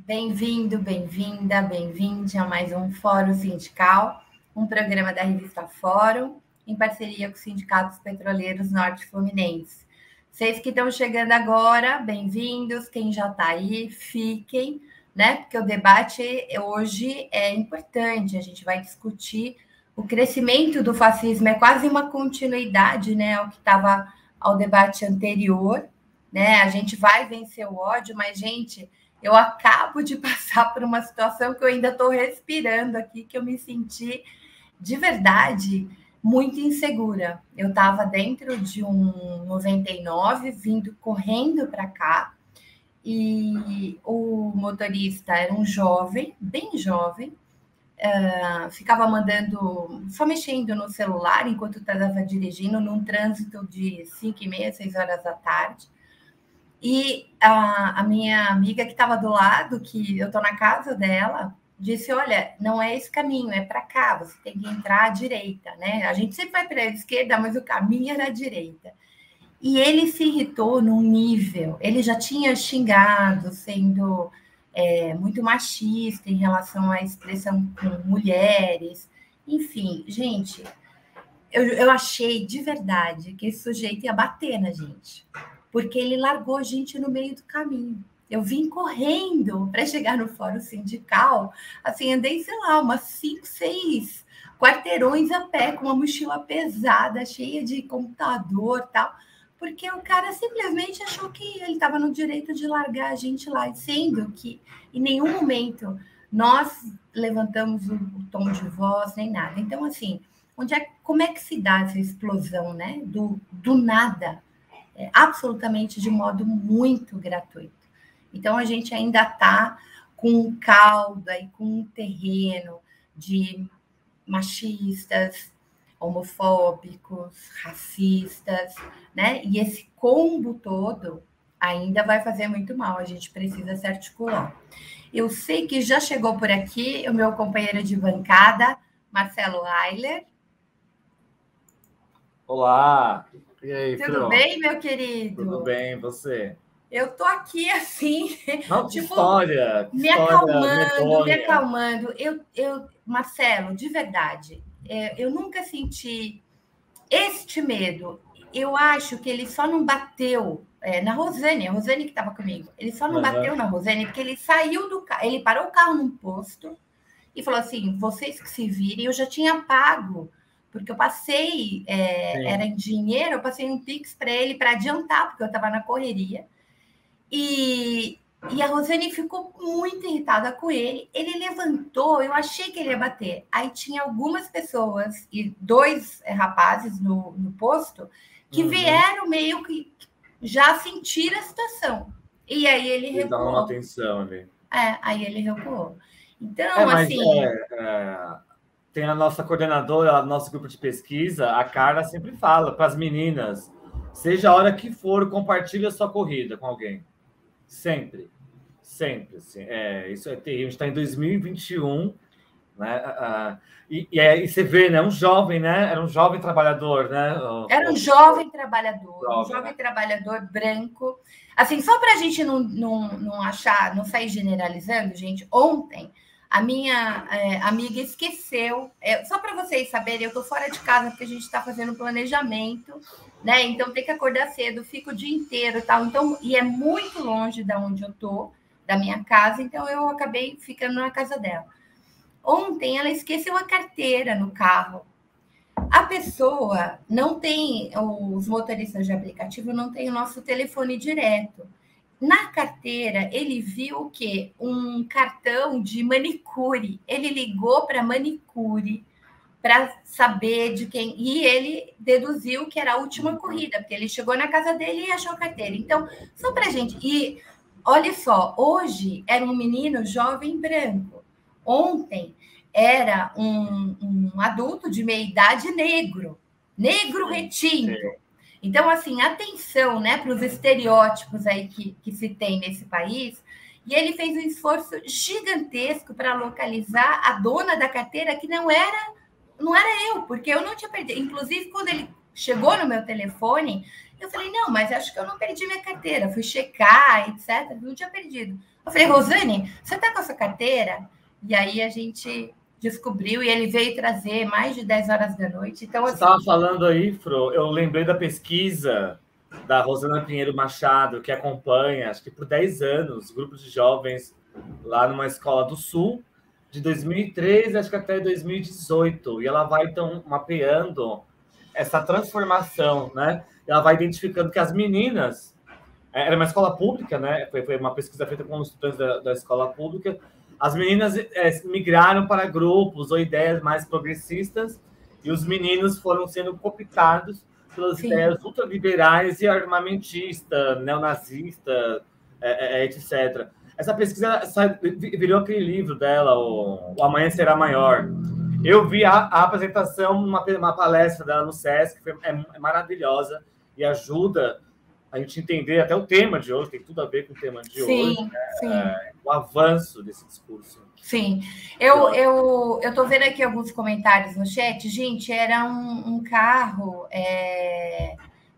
Bem-vindo, bem-vinda, bem-vinde a mais um Fórum Sindical, um programa da revista Fórum, em parceria com os Sindicatos Petroleiros Norte Fluminense. Vocês que estão chegando agora, bem-vindos. Quem já está aí, fiquem, né? Porque o debate hoje é importante. A gente vai discutir o crescimento do fascismo, é quase uma continuidade, né, ao que estava ao debate anterior, né? A gente vai vencer o ódio, mas, gente, eu acabo de passar por uma situação que eu ainda estou respirando aqui, que eu me senti de verdade muito insegura. Eu estava dentro de um 99, vindo correndo para cá, e o motorista era um jovem, bem jovem, ficava mandando, só mexendo no celular enquanto estava dirigindo, num trânsito de 5h30, 6 horas da tarde. E a minha amiga que estava do lado, que eu estou na casa dela, disse: olha, não é esse caminho, é para cá, você tem que entrar à direita, né? A gente sempre vai para a esquerda, mas o caminho era à direita. E ele se irritou num nível, ele já tinha xingado, sendo muito machista em relação à expressão com mulheres. Enfim, gente, eu achei de verdade que esse sujeito ia bater na gente, porque ele largou a gente no meio do caminho. Eu vim correndo para chegar no fórum sindical, assim, andei, sei lá, umas 5, 6 quarteirões a pé, com uma mochila pesada, cheia de computador e tal, porque o cara simplesmente achou que ele estava no direito de largar a gente lá, sendo que em nenhum momento nós levantamos o tom de voz, nem nada. Então, assim, como é que se dá essa explosão, né? Do nada, absolutamente de modo muito gratuito. Então, a gente ainda está com um caldo aí, com um terreno de machistas, homofóbicos, racistas, né? E esse combo todo ainda vai fazer muito mal, a gente precisa se articular. Eu sei que já chegou por aqui o meu companheiro de bancada, Marcelo Ayler. Olá! E aí, Tudo bem, meu querido? Tudo bem, você? Eu tô aqui assim, Não, tipo, história, me acalmando. Marcelo, de verdade, eu nunca senti este medo. Eu acho que ele só não bateu na Rosane, a Rosane que estava comigo. Ele só não bateu na Rosane porque ele saiu do carro, ele parou o carro num posto e falou assim: vocês que se virem, eu já tinha pago, porque eu passei, era em dinheiro, eu passei um Pix para ele para adiantar, porque eu estava na correria. E a Rosane ficou muito irritada com ele. Ele levantou, eu achei que ele ia bater. Aí tinha algumas pessoas e 2 rapazes no posto que vieram meio que já sentir a situação. E aí ele recuou. Dá uma atenção ali. Aí ele recuou. Então, assim... tem a nossa coordenadora, o nosso grupo de pesquisa, a Carla sempre fala para as meninas, seja a hora que for, compartilha a sua corrida com alguém. Sempre. Sempre. Assim. Isso é terrível. A gente está em 2021, né? E você vê, né? Um jovem, né? Era um jovem trabalhador, né? Era um jovem trabalhador, trabalhador branco. Assim, só para a gente não achar, não sair generalizando, gente, ontem a minha amiga esqueceu, só para vocês saberem, eu estou fora de casa porque a gente está fazendo planejamento, né? Então tem que acordar cedo, fico o dia inteiro e tal. Então, e é muito longe da onde eu estou, da minha casa, então eu acabei ficando na casa dela. Ontem ela esqueceu a carteira no carro. A pessoa não tem, os motoristas de aplicativo não têm o nosso telefone direto. Na carteira, ele viu o quê? Um cartão de manicure. Ele ligou para a manicure para saber de quem... E ele deduziu que era a última corrida, porque ele chegou na casa dele e achou a carteira. Então, só para a gente... E olha só, hoje era um menino jovem branco. Ontem era um adulto de meia-idade negro retinto. Então, assim, atenção, né, para os estereótipos aí que se tem nesse país. E ele fez um esforço gigantesco para localizar a dona da carteira, que não era eu, porque eu não tinha perdido. Inclusive, quando ele chegou no meu telefone, Eu falei, não, mas acho que eu não perdi minha carteira. Fui checar, etc. Não tinha perdido. Eu falei, Rosane, você tá com a sua carteira? E aí a gente descobriu e ele veio trazer mais de 10 horas da noite. Então, você estava falando aí, Fro, eu lembrei da pesquisa da Rosana Pinheiro Machado, que acompanha, acho que por 10 anos, grupos de jovens lá numa escola do Sul, de 2013, acho que até 2018. E ela vai, então, mapeando essa transformação, né? Ela vai identificando que as meninas... Era uma escola pública, né? Foi uma pesquisa feita com os estudantes da escola pública. As meninas migraram para grupos ou ideias mais progressistas e os meninos foram sendo cooptados pelas ideias ultraliberais e armamentistas, neonazistas, etc. Essa pesquisa virou aquele livro dela, O Amanhã Será Maior. Eu vi a apresentação, uma palestra dela no SESC, que é maravilhosa e ajuda a gente entender até o tema de hoje, tem tudo a ver com o tema de hoje, o avanço desse discurso. Sim, eu tô vendo aqui alguns comentários no chat. Gente, era um carro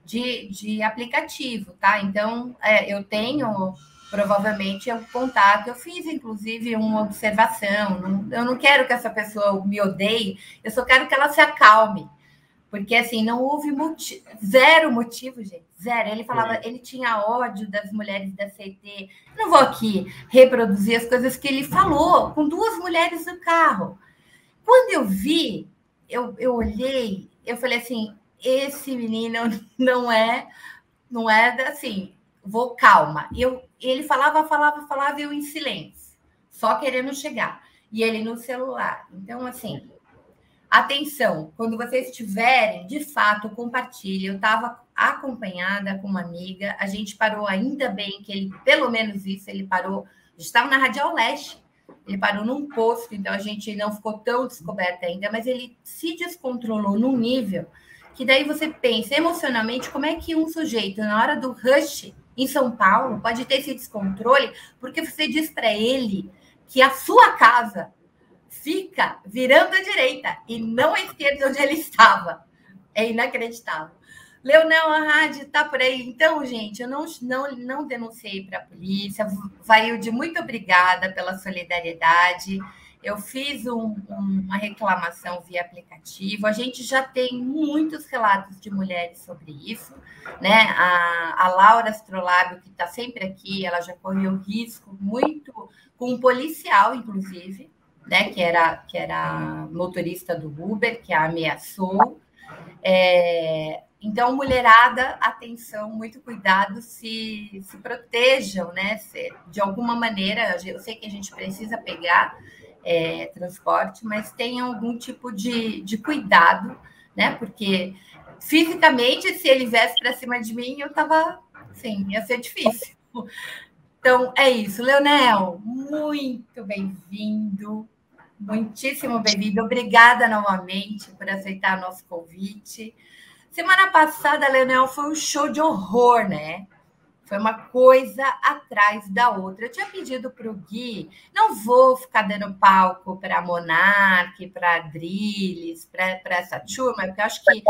de aplicativo, tá? Então, eu tenho provavelmente o contato. Eu fiz, inclusive, uma observação. Eu não quero que essa pessoa me odeie, eu só quero que ela se acalme. Porque, assim, não houve zero motivo, gente. Zero. Ele falava, ele tinha ódio das mulheres da CT. Não vou aqui reproduzir as coisas que ele falou com 2 mulheres no carro. Quando eu vi, eu olhei, eu falei assim, esse menino não é assim, calma. Ele falava, e eu em silêncio, só querendo chegar. E ele no celular. Então, assim... Atenção, quando vocês estiverem, de fato, compartilhe. Eu estava acompanhada com uma amiga, a gente parou, ainda bem que ele, pelo menos isso, ele parou, a gente estava na Radial Leste, ele parou num posto, então a gente não ficou tão descoberta ainda, mas ele se descontrolou num nível que daí você pensa emocionalmente como é que um sujeito, na hora do rush em São Paulo, pode ter esse descontrole, porque você diz para ele que a sua casa fica virando à direita e não à esquerda onde ele estava. É inacreditável. Leonel Arrade está por aí. Então, gente, eu não denunciei para a polícia. Vailde, muito obrigada pela solidariedade. Eu fiz uma reclamação via aplicativo. A gente já tem muitos relatos de mulheres sobre isso, né? A Laura Astrolábio, que está sempre aqui, ela já correu risco muito com um policial, inclusive, né, que era motorista do Uber, que a ameaçou. Então, mulherada, atenção, muito cuidado, se protejam, né? De alguma maneira, eu sei que a gente precisa pegar transporte, mas tenham algum tipo de cuidado, né? Porque fisicamente, se ele viesse para cima de mim, eu estava, assim, ia ser difícil. Então, é isso. Leonel, muito bem-vindo. Muitíssimo bem-vindo. Obrigada novamente por aceitar nosso convite. Semana passada, Leonel, foi um show de horror, né? Foi uma coisa atrás da outra. Eu tinha pedido para o Gui, não vou ficar dando palco para a Monark, para a Drilis, para essa turma, porque eu acho que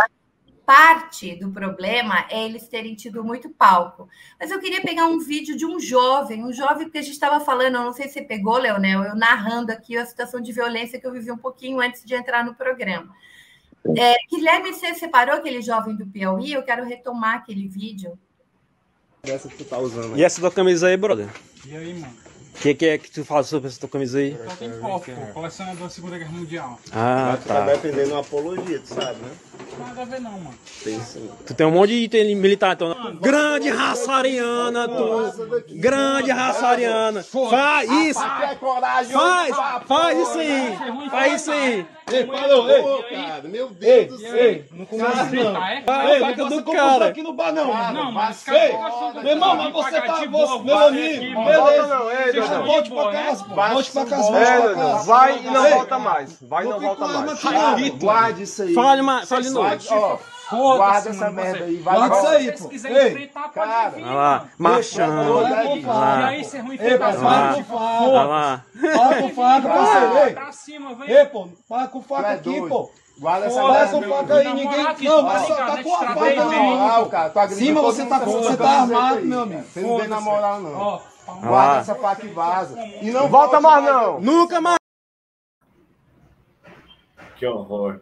parte do problema é eles terem tido muito palco. Mas eu queria pegar um vídeo de um jovem que a gente estava falando, eu não sei se você pegou, Leonel, eu narrando aqui a situação de violência que eu vivi um pouquinho antes de entrar no programa. Guilherme, você separou aquele jovem do Piauí? Eu quero retomar aquele vídeo. Dessa que tu tá usando aí. E essa tua camisa aí, brother? E aí, mano? O que é que tu fala sobre essa tua camisa aí? Só tem foto, pô. Colecionador da Segunda Guerra Mundial. Ah, Tu tá. tá defendendo uma apologia, tu sabe, né? Nada a ver não, mano. Tem sim. Tu tem um monte de item militar, então. Grande raça ariana, tu. Grande raça ariana. Faz isso. Faz isso aí. Faz isso aí. Ei, falou, ei, cara, meu Deus do céu. Não começa a gritar, é? Ei, faca do cara. Aqui no bar não. Não, mas Ei, meu irmão, mas você tá, meu amigo, beleza. Volte pra casa, pô. Volte pra casa. Vai e não volta mais. Vai e não volta mais. Guarde isso aí. Fale de novo. Guarda essa merda aí. Guarda isso aí, pô. Se quiser enfrentar, pode vir. Olha lá, machão. E aí, você é ruim enfrentar. Olha lá. Para com faca, parceiro. Pra cima, vem. Ei, pô, para com faca aqui, pô. Guarda essa faca aí, ninguém... Não, mas só tá com a faca na moral, cara. Sim, mas você tá armado, meu amigo. Você não vem na moral, não. Guarda essa faca e vaza. E não volta mais, não. Nunca mais. Que horror.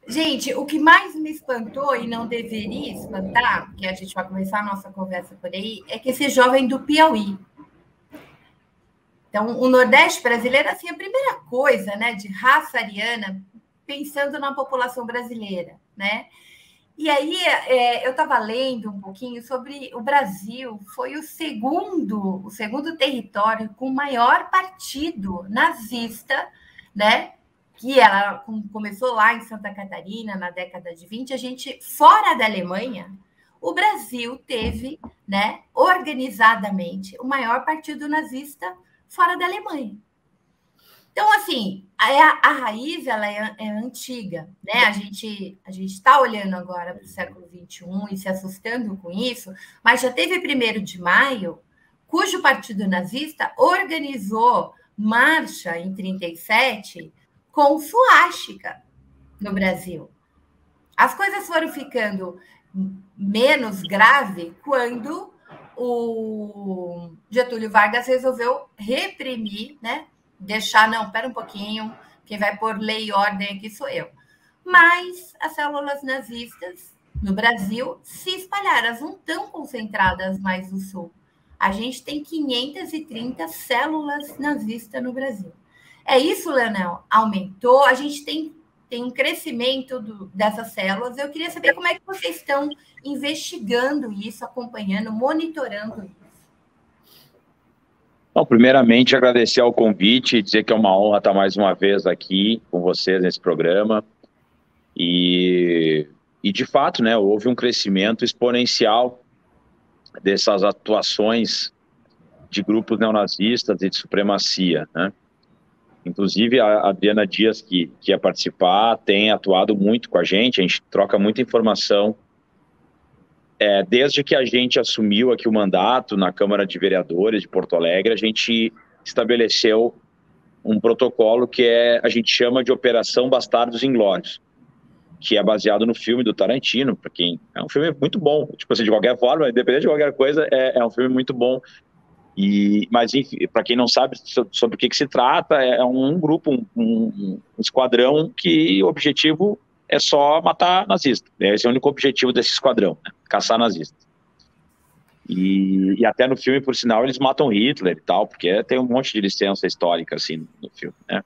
Gente, o que mais me espantou e não deveria espantar, que a gente vai começar a nossa conversa por aí, é que esse jovem do Piauí. Então, o Nordeste brasileiro, assim, a primeira coisa, né, de raça ariana, pensando na população brasileira, né? E aí, eu estava lendo um pouquinho sobre o Brasil, foi o segundo território com maior partido nazista, né? Que ela começou lá em Santa Catarina, na década de 20, a gente, fora da Alemanha, o Brasil teve, né, organizadamente, o maior partido nazista fora da Alemanha. Então, assim, a raiz ela é antiga, né? A gente está olhando agora para o século XXI e se assustando com isso, mas já teve 1º de maio, cujo partido nazista organizou marcha em 1937 com suástica no Brasil. As coisas foram ficando menos graves quando o Getúlio Vargas resolveu reprimir, né? Deixar, não, espera um pouquinho, quem vai pôr lei e ordem aqui sou eu. Mas as células nazistas no Brasil se espalharam, elas não estão concentradas mais no sul. A gente tem 530 células nazistas no Brasil. É isso, Leonel? Aumentou, a gente tem um crescimento dessas células. Eu queria saber como é que vocês estão investigando isso, acompanhando, monitorando isso. Bom, primeiramente, agradecer ao convite e dizer que é uma honra estar mais uma vez aqui com vocês nesse programa. E de fato, né, houve um crescimento exponencial dessas atuações de grupos neonazistas e de supremacia, né? Inclusive, a Adriana Dias, que ia participar, tem atuado muito com a gente troca muita informação. Desde que a gente assumiu aqui o mandato na Câmara de Vereadores de Porto Alegre, a gente estabeleceu um protocolo que a gente chama de Operação Bastardos Inglórios, que é baseado no filme do Tarantino, para quem é um filme muito bom, tipo assim, de qualquer forma, independente de qualquer coisa, é um filme muito bom. Mas, enfim, para quem não sabe sobre o que se trata, é um grupo, um esquadrão que o objetivo é só matar nazistas. Esse é o único objetivo desse esquadrão, né? Caçar nazistas. E até no filme, por sinal, eles matam Hitler e tal, porque tem um monte de licença histórica assim no filme, né?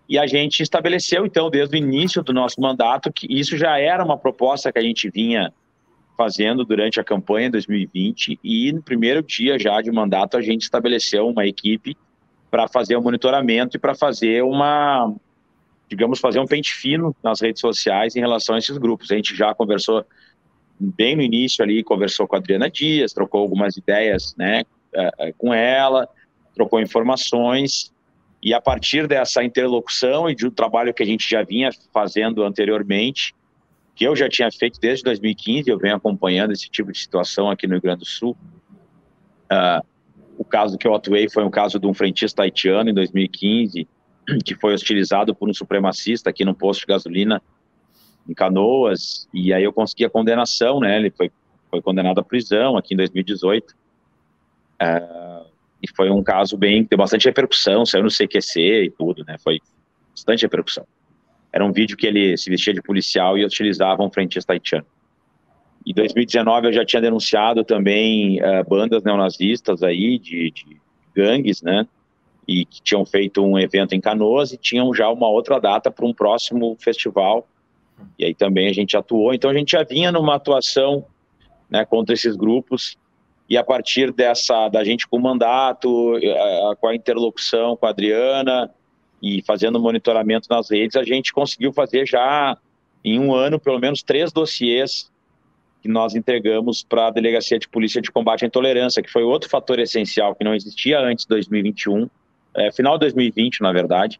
E a gente estabeleceu, então, desde o início do nosso mandato, que isso já era uma proposta que a gente vinha fazendo durante a campanha de 2020, e no primeiro dia já de mandato a gente estabeleceu uma equipe para fazer o monitoramento e para fazer fazer um pente fino nas redes sociais em relação a esses grupos. A gente já conversou bem no início ali, conversou com a Adriana Dias, trocou algumas ideias, né, com ela, trocou informações, e a partir dessa interlocução e do trabalho que a gente já vinha fazendo anteriormente, que eu já tinha feito desde 2015, eu venho acompanhando esse tipo de situação aqui no Rio Grande do Sul. O caso que eu atuei foi um caso de um frentista haitiano em 2015, que foi hostilizado por um supremacista aqui no posto de gasolina em Canoas, e aí eu consegui a condenação, né? Ele foi condenado à prisão aqui em 2018. E foi um caso que deu bastante repercussão, saiu no CQC e tudo, né? Foi bastante repercussão. Era um vídeo que ele se vestia de policial e utilizava um frentista haitiano. Em 2019 eu já tinha denunciado também bandas neonazistas aí, de gangues, né? E que tinham feito um evento em Canoas e tinham já uma outra data para um próximo festival. E aí também a gente atuou. Então a gente já vinha numa atuação, né, contra esses grupos. E a partir da gente com o mandato, com a interlocução com a Adriana e fazendo monitoramento nas redes, a gente conseguiu fazer já em um ano pelo menos 3 dossiês que nós entregamos para a Delegacia de Polícia de Combate à Intolerância, que foi outro fator essencial que não existia antes de 2021, final de 2020, na verdade,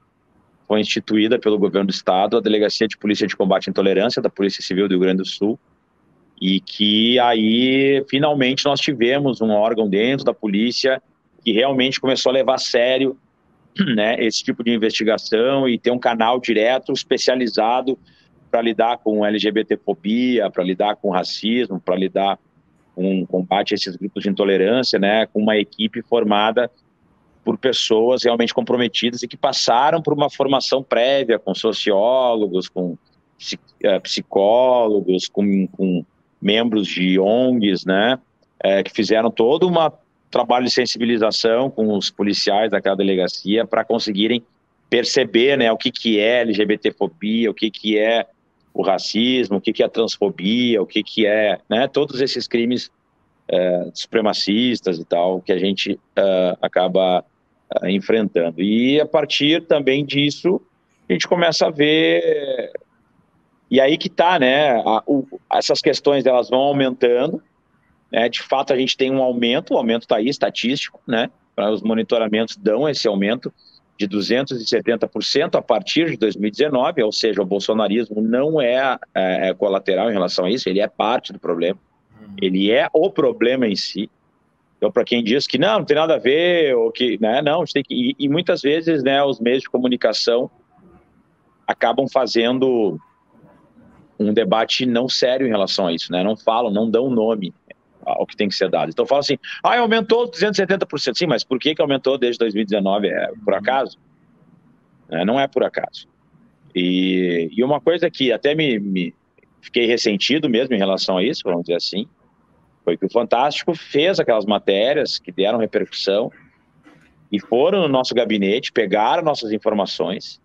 foi instituída pelo governo do estado a Delegacia de Polícia de Combate à Intolerância da Polícia Civil do Rio Grande do Sul, e que aí finalmente nós tivemos um órgão dentro da polícia que realmente começou a levar a sério né, esse tipo de investigação e ter um canal direto especializado para lidar com LGBTfobia, para lidar com racismo, para lidar com combate a esses grupos de intolerância, né, com uma equipe formada por pessoas realmente comprometidas e que passaram por uma formação prévia com sociólogos, com psicólogos, com membros de ONGs, né, que fizeram todo um trabalho de sensibilização com os policiais daquela delegacia para conseguirem perceber, né, o que é LGBTfobia, o que é o racismo, o que é a transfobia, o que é, né, todos esses crimes supremacistas e tal, que a gente acaba enfrentando. E a partir também disso, a gente começa a ver, e aí que tá, né, essas questões elas vão aumentando, né, de fato a gente tem um aumento, o aumento está aí, estatístico, né, os monitoramentos dão esse aumento de 270% a partir de 2019, ou seja, o bolsonarismo não é colateral em relação a isso, ele é parte do problema, ele é o problema em si. Então, para quem diz que não tem nada a ver, ou que, né, não, a gente tem que... E muitas vezes, né, os meios de comunicação acabam fazendo um debate não sério em relação a isso, né, não falam, não dão nome ao que tem que ser dado. Então, falam assim, aumentou 270%. Sim, mas por que aumentou desde 2019? É por acaso? Não é por acaso. E uma coisa que até me fiquei ressentido mesmo em relação a isso, vamos dizer assim, foi que o Fantástico fez aquelas matérias que deram repercussão e foram no nosso gabinete, pegaram nossas informações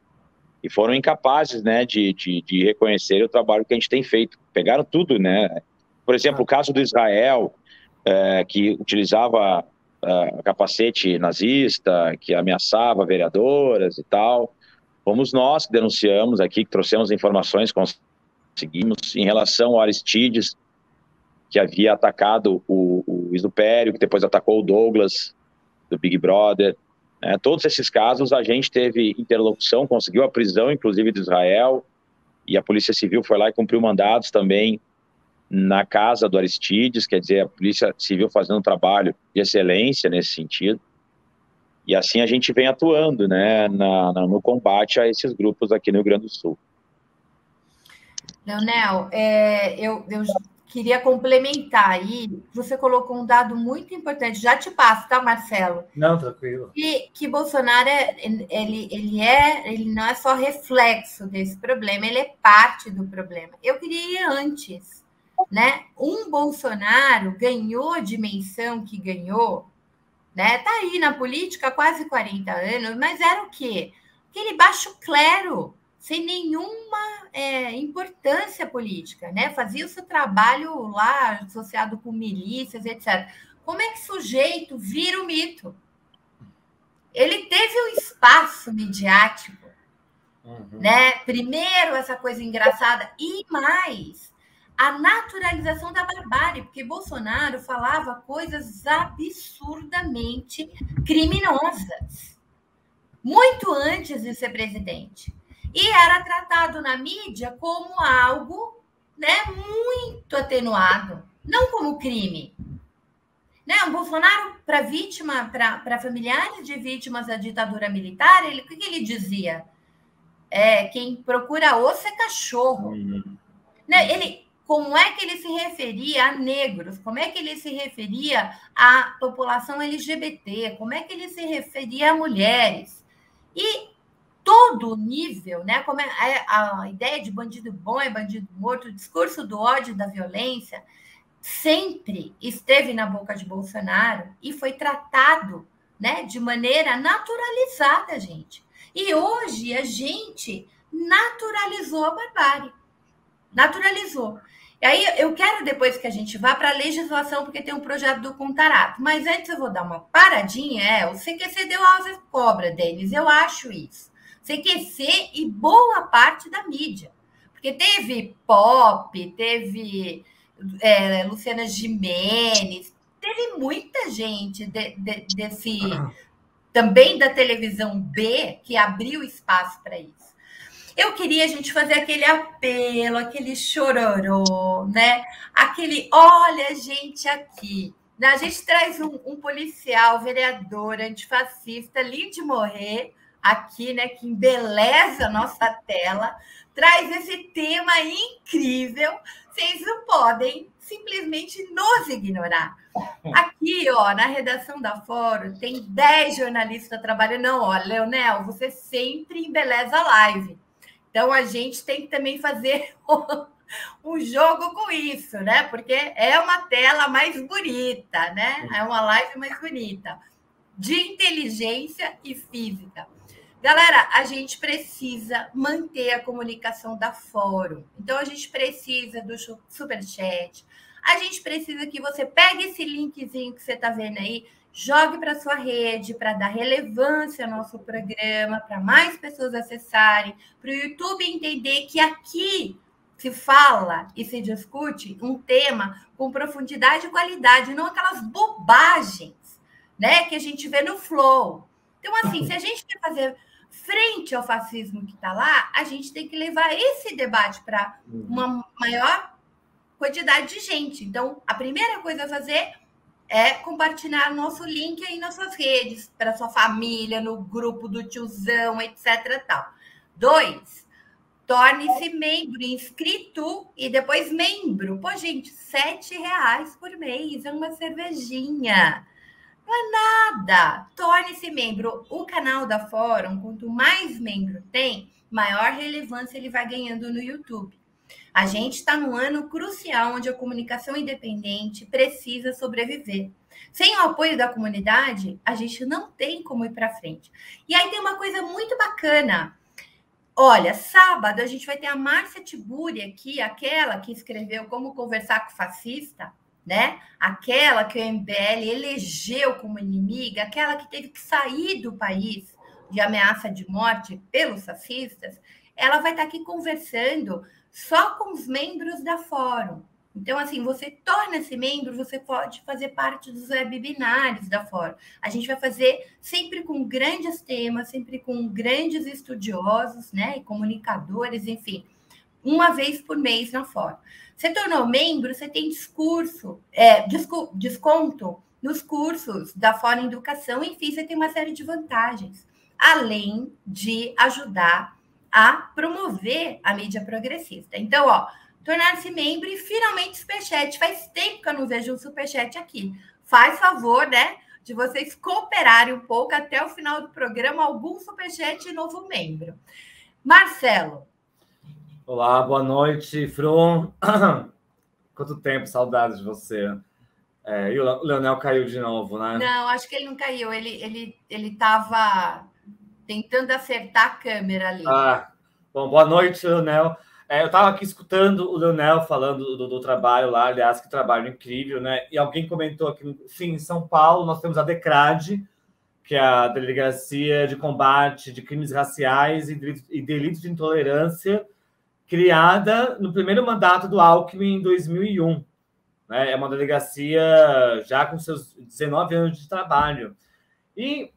e foram incapazes, né, de reconhecer o trabalho que a gente tem feito. Pegaram tudo, né? Por exemplo, o caso do Israel, que utilizava capacete nazista, que ameaçava vereadoras e tal. Fomos nós que denunciamos aqui, que trouxemos informações, conseguimos, em relação ao Aristides, que havia atacado o Isupério, que depois atacou o Douglas, do Big Brother. Todos esses casos a gente teve interlocução, conseguiu a prisão, inclusive, de Israel, e a Polícia Civil foi lá e cumpriu mandados também na casa do Aristides, quer dizer, a Polícia Civil fazendo um trabalho de excelência nesse sentido. E assim a gente vem atuando, né, no combate a esses grupos aqui no Rio Grande do Sul. Leonel, eu queria complementar aí, você colocou um dado muito importante, já te passo, tá, Marcelo? Não, tranquilo. Que Bolsonaro, ele não é só reflexo desse problema, ele é parte do problema. Eu queria ir antes, né? Um Bolsonaro ganhou a dimensão que ganhou, né? Tá aí na política há quase 40 anos, mas era o quê? Aquele baixo clero, sem nenhuma importância política, né? Fazia o seu trabalho lá, associado com milícias, etc. Como é que o sujeito vira o mito? Ele teve um espaço midiático, né? Primeiro, essa coisa engraçada, e mais, a naturalização da barbárie, porque Bolsonaro falava coisas absurdamente criminosas, muito antes de ser presidente. E era tratado na mídia como algo, né, muito atenuado, não como crime. Né? O Bolsonaro, para vítima, para familiares de vítimas da ditadura militar, o que ele dizia? Quem procura osso é cachorro. Né? Como é que ele se referia a negros? Como é que ele se referia à população LGBT? Como é que ele se referia a mulheres? E todo o nível, né? Como a ideia de bandido bom é bandido morto, o discurso do ódio e da violência sempre esteve na boca de Bolsonaro e foi tratado, né, de maneira naturalizada, gente. E hoje a gente naturalizou a barbárie. Naturalizou. E aí eu quero depois que a gente vá para a legislação, porque tem um projeto do Contarato. Mas antes eu vou dar uma paradinha. O CQC deu asa cobra deles, eu acho isso. CQC e boa parte da mídia. Porque teve Pop, teve Luciana Gimenez, teve muita gente desse também da televisão B que abriu espaço para isso. Eu queria a gente fazer aquele apelo, aquele chororô, né? Aquele, olha, gente, aqui, A gente traz um policial, vereador, antifascista, lindo de morrer, aqui, né, que embeleza a nossa tela, traz esse tema incrível. Vocês não podem simplesmente nos ignorar. Aqui, ó, na redação da Fórum, tem 10 jornalistas trabalhando. Não, ó, Leonel, você sempre embeleza a live. Então, a gente tem que também fazer um jogo com isso, né? Porque é uma tela mais bonita, né? É uma live mais bonita, de inteligência e física. Galera, a gente precisa manter a comunicação da Fórum. Então, a gente precisa do superchat. A gente precisa que você pegue esse linkzinho que você está vendo aí, jogue para sua rede, para dar relevância ao nosso programa, para mais pessoas acessarem, para o YouTube entender que aqui se fala e se discute um tema com profundidade e qualidade, não aquelas bobagens, né, que a gente vê no Flow. Então, assim, se a gente quer fazer frente ao fascismo que está lá, a gente tem que levar esse debate para uma maior quantidade de gente. Então, a primeira coisa a fazer é compartilhar nosso link aí nas suas redes, para sua família, no grupo do tiozão, etc. Tal. 2, torne-se membro, inscrito e depois membro. Pô, gente, R$7 por mês, é uma cervejinha. Não é nada. Torne-se membro. O canal da Fórum, quanto mais membro tem, maior relevância ele vai ganhando no YouTube. A gente está num ano crucial onde a comunicação independente precisa sobreviver. Sem o apoio da comunidade, a gente não tem como ir para frente. E aí tem uma coisa muito bacana. Olha, sábado a gente vai ter a Márcia Tiburi aqui, aquela que escreveu Como Conversar com o Fascista, né? Aquela que o MBL elegeu como inimiga, aquela que teve que sair do país de ameaça de morte pelos fascistas. Ela vai estar aqui conversando só com os membros da Fórum. Então, assim, você torna-se membro, você pode fazer parte dos webinars da Fórum. A gente vai fazer sempre com grandes temas, sempre com grandes estudiosos, né, e comunicadores, enfim, uma vez por mês na Fórum. Você tornou membro, você tem desconto nos cursos da Fórum Educação, enfim, você tem uma série de vantagens, além de ajudar a promover a mídia progressista. Então, ó, tornar-se membro e finalmente superchat. Faz tempo que eu não vejo um superchat aqui. Faz favor, né, de vocês cooperarem um pouco até o final do programa, algum superchat e novo membro. Marcelo. Olá, boa noite, Fron. Quanto tempo, saudades de você. E o Leonel caiu de novo, né? Não, acho que ele não caiu. Ele estava tentando acertar a câmera ali. Bom, boa noite, Leonel. Eu estava aqui escutando o Leonel falando do trabalho lá, aliás, que trabalho incrível, né? E alguém comentou aqui, sim, em São Paulo nós temos a DECRAD, que é a Delegacia de Combate de Crimes Raciais e Delitos de Intolerância, criada no primeiro mandato do Alckmin em 2001. Né? É uma delegacia já com seus 19 anos de trabalho. E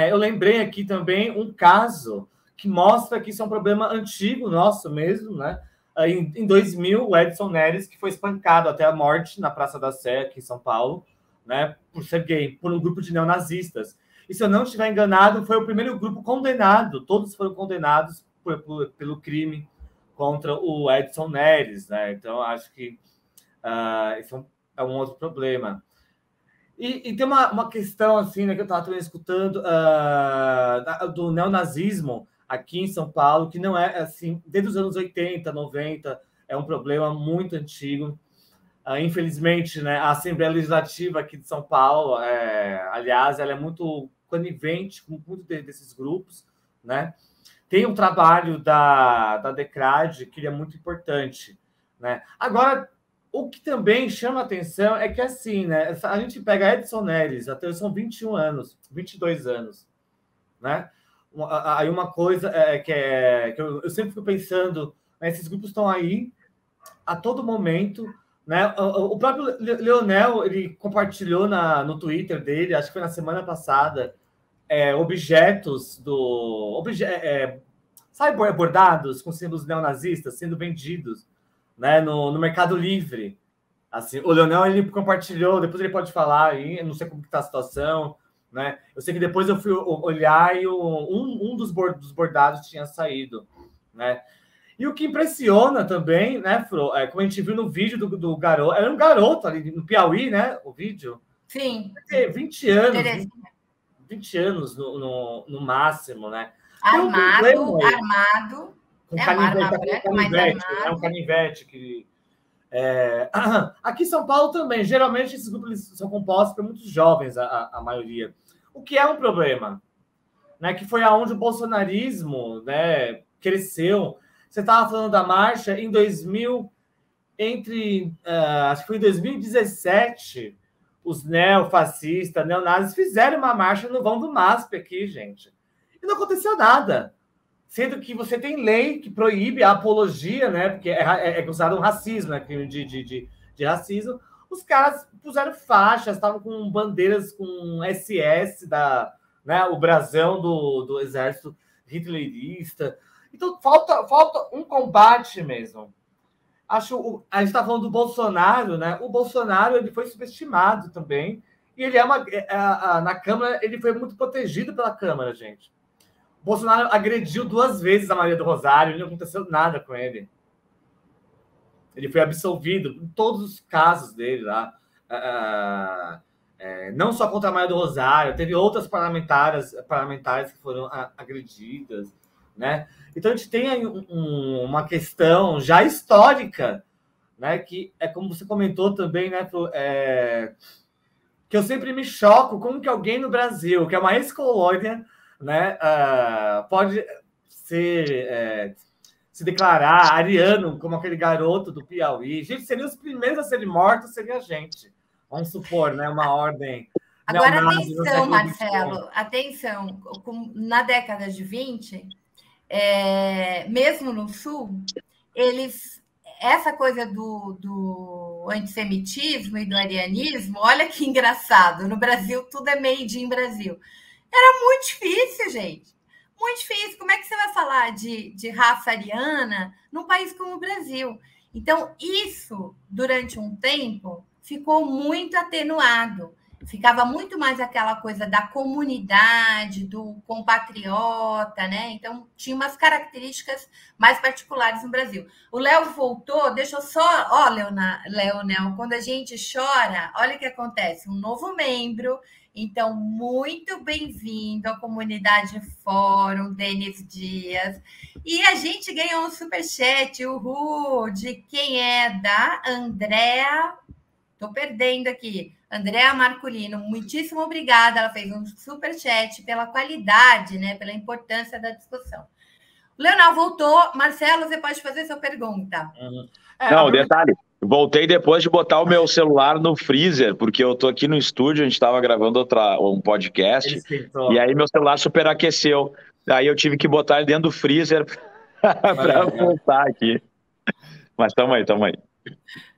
eu lembrei aqui também um caso que mostra que isso é um problema antigo nosso mesmo, né? Em 2000, o Edson Neres, que foi espancado até a morte na Praça da Sé, aqui em São Paulo, né? Por ser gay, por um grupo de neonazistas. E se eu não estiver enganado, foi o primeiro grupo condenado, todos foram condenados pelo crime contra o Edson Neres, né? Então, acho que isso é um outro problema. E tem uma questão, assim, né, que eu estava também escutando do neonazismo aqui em São Paulo, que não é, assim, desde os anos 80, 90, é um problema muito antigo. Infelizmente, né, a Assembleia Legislativa aqui de São Paulo, aliás, ela é muito conivente com muitos desses grupos, né? Tem um trabalho da DECRAD que é muito importante, né? Agora, o que também chama atenção é que, assim, né, a gente pega Edson Neres, até são 21 anos, 22 anos, né? Aí uma coisa que eu sempre fico pensando, né, esses grupos estão aí a todo momento, né? O próprio Leonel, ele compartilhou no Twitter dele, acho que foi na semana passada, objetos sabe, bordados com símbolos neonazistas sendo vendidos, né, no Mercado Livre, Assim, o Leonel, ele compartilhou, depois ele pode falar aí, eu não sei como que tá a situação, né? Eu sei que depois eu fui olhar e um dos bordados tinha saído, né? E o que impressiona também, né, Fro, como a gente viu no vídeo do garoto, era um garoto ali no Piauí, né, o vídeo? Sim. 20 anos, 20 anos no máximo, né? Armado, com canivete, é um canivete que... Aqui em São Paulo também, geralmente esses grupos são compostos por muitos jovens, a maioria. O que é um problema, né? Que foi aonde o bolsonarismo, né, cresceu. Você estava falando da marcha em 2000, acho que foi em 2017, os neofascistas, neonazis fizeram uma marcha no vão do MASP aqui, gente. E não aconteceu nada. Sendo que você tem lei que proíbe a apologia, né? Porque é considerado um racismo, né? Crime de racismo. Os caras puseram faixas, estavam com bandeiras com SS, né? O brasão do exército hitlerista. Então, falta um combate mesmo. A gente está falando do Bolsonaro, né? O Bolsonaro, ele foi subestimado também. E ele na Câmara, ele foi muito protegido pela Câmara, gente. O Bolsonaro agrediu 2 vezes a Maria do Rosário e não aconteceu nada com ele. Ele foi absolvido em todos os casos dele lá. Não só contra a Maria do Rosário, teve outras parlamentares que foram agredidas, né? Então a gente tem aí uma questão já histórica, né? Que é como você comentou também, né? Que eu sempre me choco como que alguém no Brasil, que é uma ex-colônia, né, pode se declarar ariano, como aquele garoto do Piauí. Gente, seriam os primeiros a serem mortos, seria a gente. Vamos supor, né, uma ordem... Agora, atenção, Marcelo, atenção. Na década de 20, mesmo no Sul, essa coisa do antissemitismo e do arianismo, olha que engraçado, no Brasil tudo é made in Brasil. Era muito difícil, gente. Muito difícil. Como é que você vai falar de raça ariana num país como o Brasil? Então, isso, durante um tempo, ficou muito atenuado. Ficava muito mais aquela coisa da comunidade, do compatriota, né? Então, tinha umas características mais particulares no Brasil. O Léo voltou, deixa eu só... Ó, Leonel, quando a gente chora, olha o que acontece. Um novo membro... Então, muito bem-vindo à comunidade Fórum, Denis Dias. E a gente ganhou um superchat, de quem é? Da Andréa. Estou perdendo aqui. Andréa Marculino, muitíssimo obrigada. Ela fez um superchat pela qualidade, né? Pela importância da discussão. O Leonel voltou. Marcelo, você pode fazer sua pergunta. Não, detalhe. Voltei depois de botar o meu celular no freezer, porque eu tô aqui no estúdio, a gente estava gravando um podcast, e aí meu celular superaqueceu. Aí eu tive que botar ele dentro do freezer para voltar aqui. Mas tamo aí.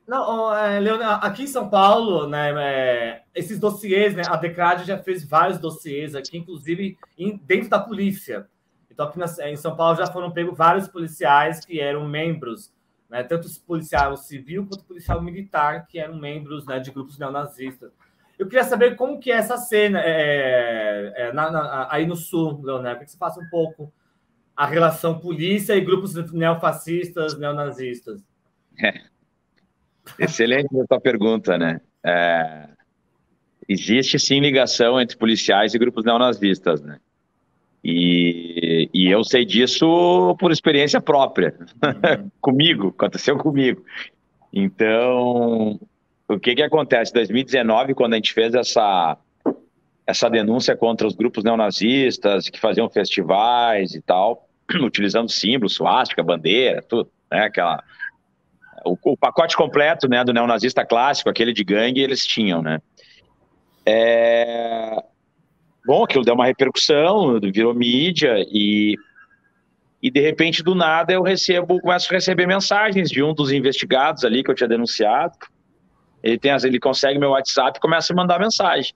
Não, Leonel, aqui em São Paulo, né, esses dossiês, né, a Decrade já fez vários dossiês aqui, inclusive dentro da polícia. Então, aqui em São Paulo já foram pegos vários policiais que eram membros, né, tanto policial civil quanto policial militar, que eram membros, né, de grupos neonazistas. Eu queria saber como que é essa cena aí no Sul, Leonel, que você faça um pouco a relação polícia e grupos neofascistas, neonazistas. Excelente a tua pergunta, né? Existe sim ligação entre policiais e grupos neonazistas, né? E eu sei disso por experiência própria. Aconteceu comigo. Então, o que acontece? Em 2019, quando a gente fez essa denúncia contra os grupos neonazistas que faziam festivais e tal, utilizando símbolos, suástica, bandeira, tudo, né? O pacote completo, né, do neonazista clássico, aquele de gangue, eles tinham, né? Bom, aquilo deu uma repercussão, virou mídia e de repente, do nada, começo a receber mensagens de um dos investigados ali que eu tinha denunciado. Ele consegue meu WhatsApp e começa a mandar mensagem.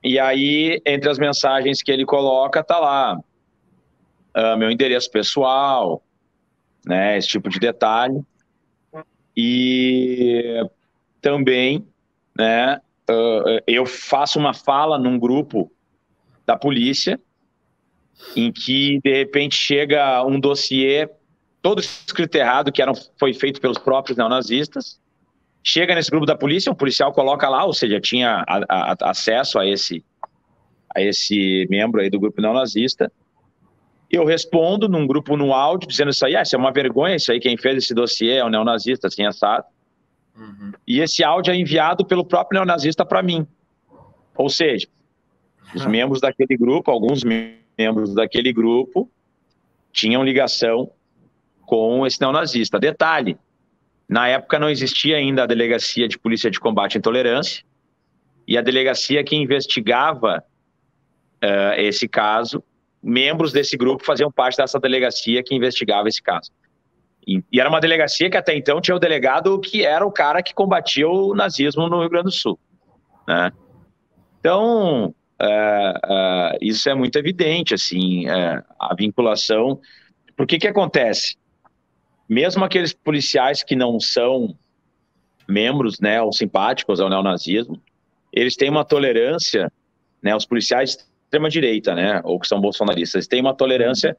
E aí, entre as mensagens que ele coloca, tá lá meu endereço pessoal, né, esse tipo de detalhe. E também, né, eu faço uma fala num grupo da polícia em que, de repente, chega um dossiê todo escrito errado, que foi feito pelos próprios neonazistas, chega nesse grupo da polícia, o policial coloca lá, ou seja, tinha acesso a esse membro aí do grupo neonazista. Eu respondo num grupo no áudio, dizendo isso aí, isso é uma vergonha, isso aí, quem fez esse dossiê é um neonazista, assim, assado. E esse áudio é enviado pelo próprio neonazista para mim. Ou seja, os membros daquele grupo, alguns membros daquele grupo, tinham ligação com esse neonazista. Detalhe, na época não existia ainda a Delegacia de Polícia de Combate à Intolerância, e a delegacia que investigava esse caso, membros desse grupo faziam parte dessa delegacia que investigava esse caso. E era uma delegacia que até então tinha o delegado que era o cara que combatia o nazismo no Rio Grande do Sul, né? Então, isso é muito evidente, assim, a vinculação. Por que acontece? Mesmo aqueles policiais que não são membros, né, ou simpáticos ao neonazismo, eles têm uma tolerância, né, os policiais de extrema-direita, né, ou que são bolsonaristas, têm uma tolerância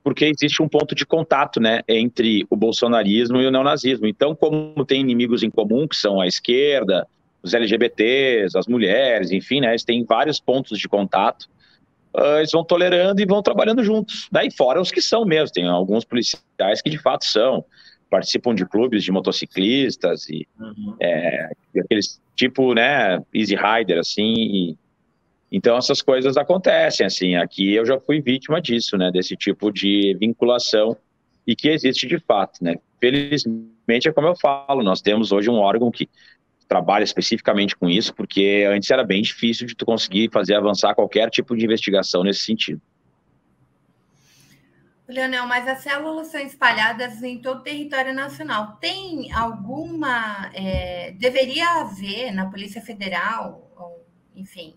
porque existe um ponto de contato, né, entre o bolsonarismo e o neonazismo. Então, como tem inimigos em comum, que são a esquerda, os LGBTs, as mulheres, enfim, né, eles têm vários pontos de contato, eles vão tolerando e vão trabalhando juntos. Daí fora os que são mesmo, tem alguns policiais que de fato participam de clubes de motociclistas e aqueles tipo, né, Easy Rider, assim, então essas coisas acontecem, assim, aqui eu já fui vítima disso, né, desse tipo de vinculação e que existe de fato, né. Felizmente é como eu falo, nós temos hoje um órgão que trabalha especificamente com isso, porque antes era bem difícil de tu conseguir fazer avançar qualquer tipo de investigação nesse sentido. Leonel, mas as células são espalhadas em todo o território nacional. Tem alguma... deveria haver na Polícia Federal, enfim,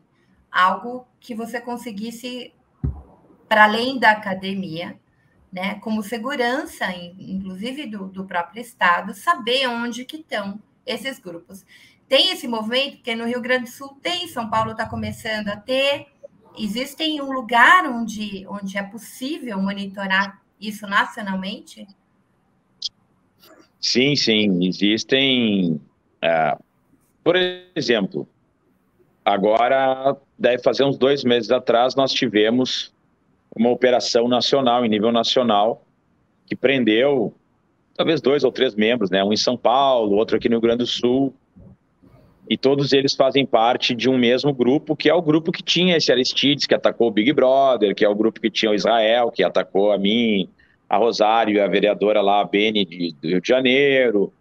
algo que você conseguisse, para além da academia, né, como segurança, inclusive do próprio Estado, saber onde que estão esses grupos. Tem esse movimento, porque no Rio Grande do Sul tem, São Paulo está começando a ter. Existe um lugar onde é possível monitorar isso nacionalmente? Sim, existem. Por exemplo, agora, deve fazer uns 2 meses atrás, nós tivemos uma operação nacional, em nível nacional, que prendeu talvez 2 ou 3 membros, né? Um em São Paulo, outro aqui no Rio Grande do Sul, e todos eles fazem parte de um mesmo grupo, que é o grupo que tinha esse Aristides, que atacou o Big Brother, que é o grupo que tinha o Israel, que atacou a mim, a Rosário e a vereadora lá, a Beni, do Rio de Janeiro,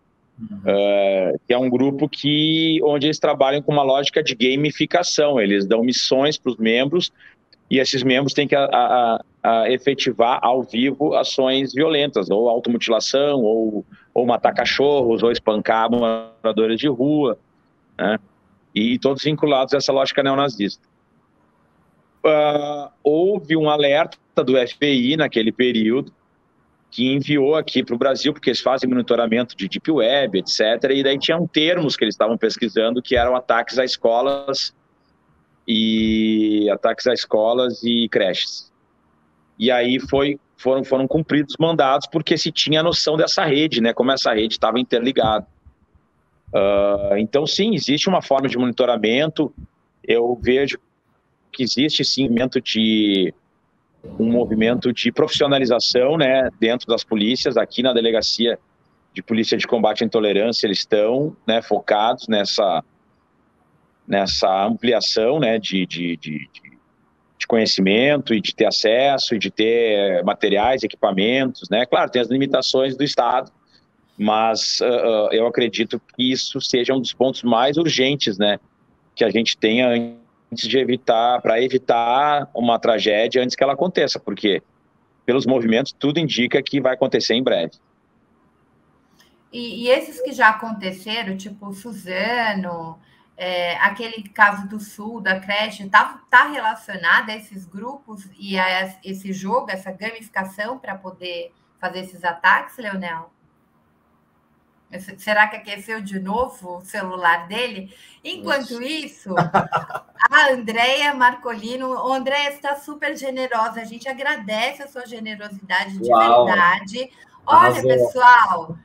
que é um grupo onde eles trabalham com uma lógica de gamificação, eles dão missões para os membros, e esses membros têm que efetivar ao vivo ações violentas, ou automutilação, ou matar cachorros, ou espancar moradores de rua, né? E todos vinculados a essa lógica neonazista. Houve um alerta do FBI naquele período, que enviou aqui para o Brasil, porque eles fazem monitoramento de Deep Web, etc., e daí tinham termos que eles estavam pesquisando, que eram ataques a escolas e creches. E aí foram cumpridos os mandados, porque se tinha noção dessa rede, né, como essa rede estava interligada. Então, sim, existe uma forma de monitoramento. Eu vejo que existe, sim, um movimento de profissionalização, né, dentro das polícias. Aqui na Delegacia de Polícia de Combate à Intolerância, eles estão, né, focados nessa ampliação, né, de conhecimento e de ter acesso e de ter materiais, equipamentos, né. Claro, tem as limitações do Estado, mas eu acredito que isso seja um dos pontos mais urgentes, né, que a gente tenha antes de evitar uma tragédia antes que ela aconteça, porque pelos movimentos tudo indica que vai acontecer em breve. E esses que já aconteceram, tipo Suzano, aquele caso do Sul, da creche, tá relacionado a esses grupos e a esse jogo, essa gamificação para poder fazer esses ataques, Leonel? Será que aqueceu de novo o celular dele? Enquanto isso, a Andréia Marcolino... Andréia está super generosa. A gente agradece a sua generosidade de verdade. Olha, pessoal,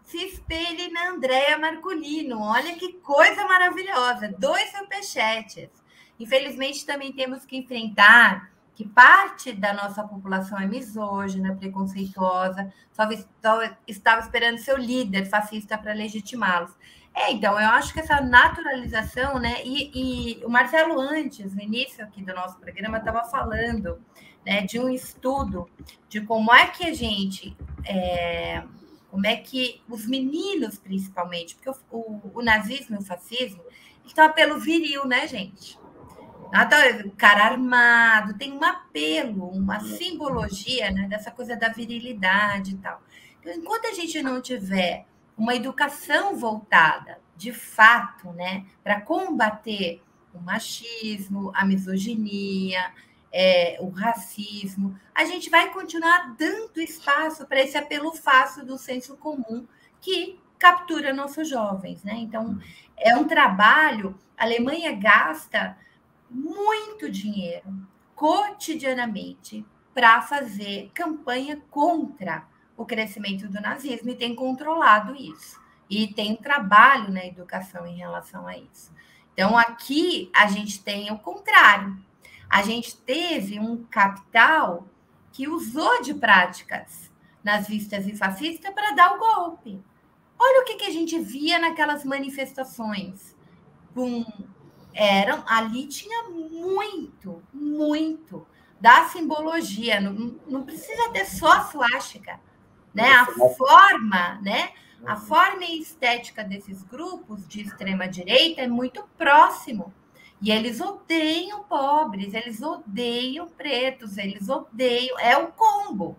se espelhe na Andréia Marcolino. Olha que coisa maravilhosa. 2 superchats. Infelizmente, também temos que enfrentar que parte da nossa população é misógina, preconceituosa, só estava esperando seu líder fascista para legitimá-los. Então, eu acho que essa naturalização, né? E o Marcelo, antes, no início aqui do nosso programa, estava falando, né, de um estudo de como é que a gente... como é que os meninos, principalmente, porque o nazismo e o fascismo estão pelo viril, né, gente? O cara armado, tem um apelo, uma simbologia, né, dessa coisa da virilidade e tal. Então, enquanto a gente não tiver uma educação voltada, de fato, né, para combater o machismo, a misoginia, o racismo, a gente vai continuar dando espaço para esse apelo fácil do senso comum que captura nossos jovens, né? Então, é um trabalho, a Alemanha gasta muito dinheiro cotidianamente para fazer campanha contra o crescimento do nazismo e tem controlado isso. E tem trabalho na educação em relação a isso. Então, aqui a gente tem o contrário. A gente teve um capital que usou de práticas nazistas e fascistas para dar o golpe. Olha o que a gente via naquelas manifestações. Ali tinha muito da simbologia. Não precisa ter só a suástica, né? A forma, né? A forma e estética desses grupos de extrema direita é muito próximo. E eles odeiam pobres, eles odeiam pretos, eles odeiam... É o combo.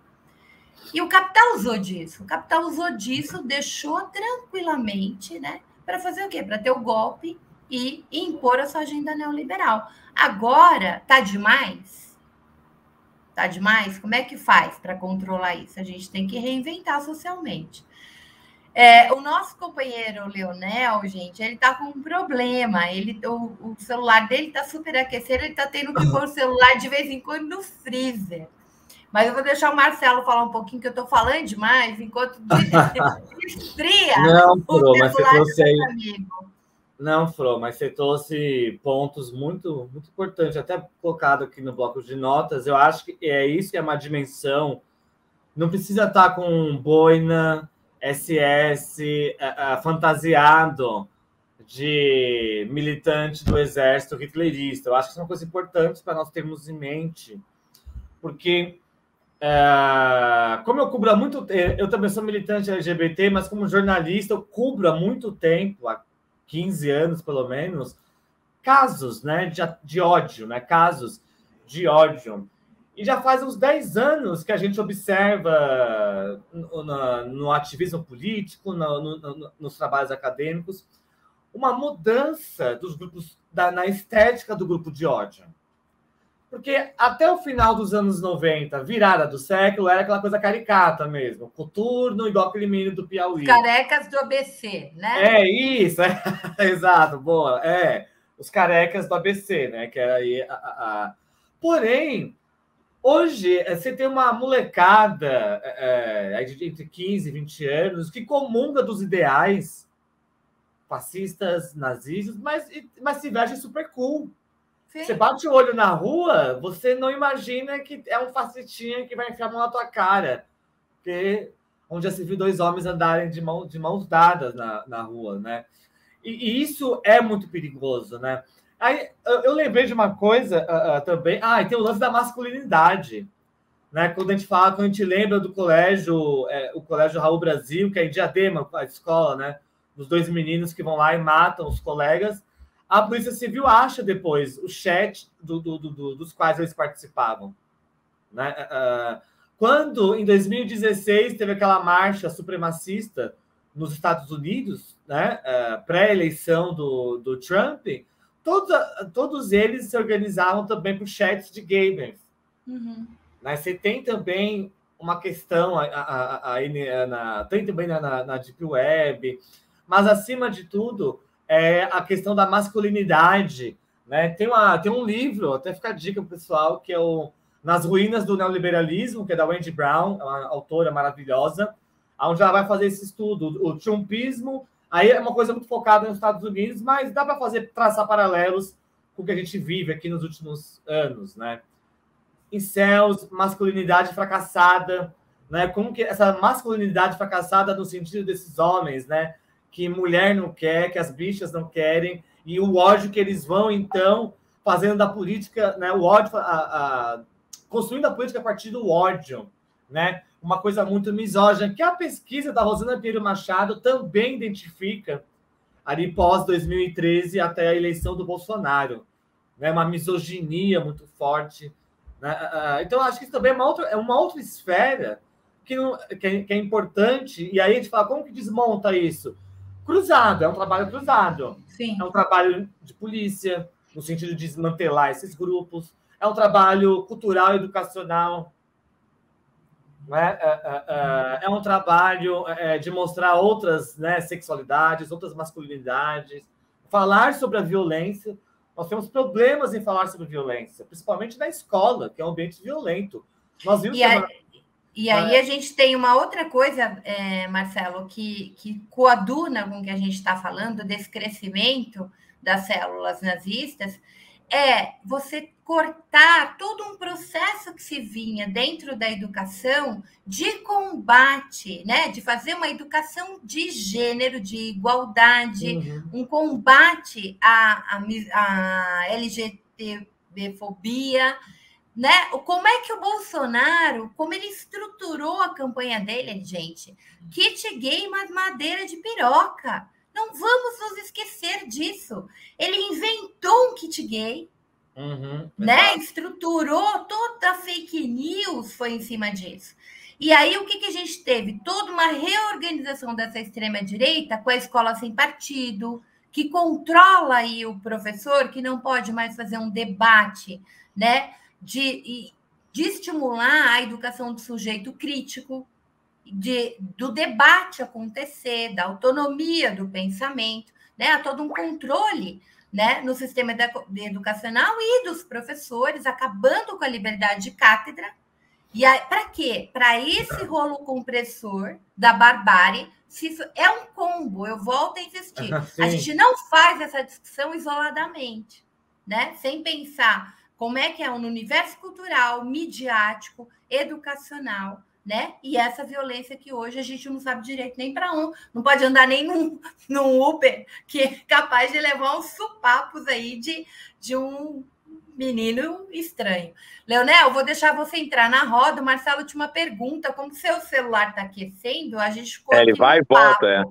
E o capital usou disso. O capital usou disso, deixou tranquilamente, né? Para fazer o quê? Para ter o golpe e impor a sua agenda neoliberal. Agora, tá demais? Tá demais? Como é que faz para controlar isso? A gente tem que reinventar socialmente. O nosso companheiro Leonel, gente, ele tá com um problema. O celular dele tá super aquecido, ele tá tendo que pôr o celular de vez em quando no freezer. Mas eu vou deixar o Marcelo falar um pouquinho, que eu tô falando demais, enquanto esfria o celular do seu amigo. Não, Fro, mas você trouxe pontos muito, muito importantes, até colocado aqui no bloco de notas. Eu acho que é isso que é uma dimensão. Não precisa estar com boina, SS, fantasiado de militante do exército hitlerista. Eu acho que isso é uma coisa importante para nós termos em mente, porque como eu cubro há muito tempo, eu também sou militante LGBT, mas como jornalista eu cubro há muito tempo, há 15 anos pelo menos, casos, né, de ódio, né, casos de ódio. E já faz uns 10 anos que a gente observa no ativismo político, nos trabalhos acadêmicos, uma mudança dos grupos, na estética do grupo de ódio. Porque até o final dos anos 90, virada do século, era aquela coisa caricata mesmo, coturno, igual aquele menino do Piauí. Carecas do ABC, né? Isso, exato, boa. Os carecas do ABC, né? Que era aí Porém, hoje, você tem uma molecada entre 15 e 20 anos que comunga dos ideais fascistas, nazistas, mas se veste super cool. Sim. Você bate o olho na rua, você não imagina que é um fascistinha que vai enfiar a mão na tua cara. Porque onde já se viu 2 homens andarem de mãos dadas na rua, né? E isso é muito perigoso, né? Aí, eu lembrei de uma coisa também. E tem o lance da masculinidade. Né? Quando a gente lembra do colégio, o Colégio Raul Brasil, que é em Diadema, a escola, né? Dos 2 meninos que vão lá e matam os colegas. A Polícia Civil acha depois o chat dos quais eles participavam. Né? Quando, em 2016, teve aquela marcha supremacista nos Estados Unidos, né? Pré-eleição do Trump, todos eles se organizavam também por chats de gamers. Uhum. Né? Você tem também uma questão tem também na Deep Web, mas acima de tudo é a questão da masculinidade, né? Tem um livro, até fica a dica para o pessoal, que é o Nas Ruínas do Neoliberalismo, que é da Wendy Brown, uma autora maravilhosa, onde ela vai fazer esse estudo, o trumpismo. Aí é uma coisa muito focada nos Estados Unidos, mas dá para traçar paralelos com o que a gente vive aqui nos últimos anos, né? Incels, masculinidade fracassada, né? Como que essa masculinidade fracassada no sentido desses homens, né? Que mulher não quer, que as bichas não querem, e o ódio que eles vão, então, fazendo da política, né? O ódio, construindo a política a partir do ódio, né? Uma coisa muito misógina, que a pesquisa da Rosana Pinheiro Machado também identifica ali pós 2013 até a eleição do Bolsonaro, né? Uma misoginia muito forte, né? Então, acho que isso também é uma outra esfera que é importante, e aí a gente fala, como que desmonta isso? Cruzado, é um trabalho cruzado. Sim. É um trabalho de polícia, no sentido de desmantelar esses grupos, é um trabalho cultural, educacional, né? É um trabalho de mostrar outras, né, sexualidades, outras masculinidades, falar sobre a violência. Nós temos problemas em falar sobre violência, principalmente na escola, que é um ambiente violento. Nós vimos e aí a gente tem uma outra coisa, Marcelo, que coaduna com o que a gente está falando, desse crescimento das células nazistas, é você cortar todo um processo que se vinha dentro da educação de combate, né? De fazer uma educação de gênero, de igualdade, um combate à LGBTfobia, né? Como é que o Bolsonaro, como ele estruturou a campanha dele, gente? Kit gay, mas madeira de piroca. Não vamos nos esquecer disso. Ele inventou um kit gay, né? Estruturou toda a fake news, foi em cima disso. E aí, o que a gente teve? Toda uma reorganização dessa extrema-direita com a escola sem partido, que controla aí o professor, que não pode mais fazer um debate, né? De estimular a educação do sujeito crítico, do debate acontecer, da autonomia do pensamento, né? Há todo um controle, né, no sistema educacional e dos professores, acabando com a liberdade de cátedra. E para quê? Para esse rolo compressor da barbárie. Se isso é um combo, eu volto a insistir. A gente não faz essa discussão isoladamente, né? Sem pensar como é que é no universo cultural, midiático, educacional, né? E essa violência que hoje a gente não sabe direito nem para onde, não pode andar nem num Uber, que é capaz de levar uns supapos aí de um menino estranho. Leonel, vou deixar você entrar na roda. Marcelo, última pergunta. Como seu celular está aquecendo, a gente... ele vai e volta,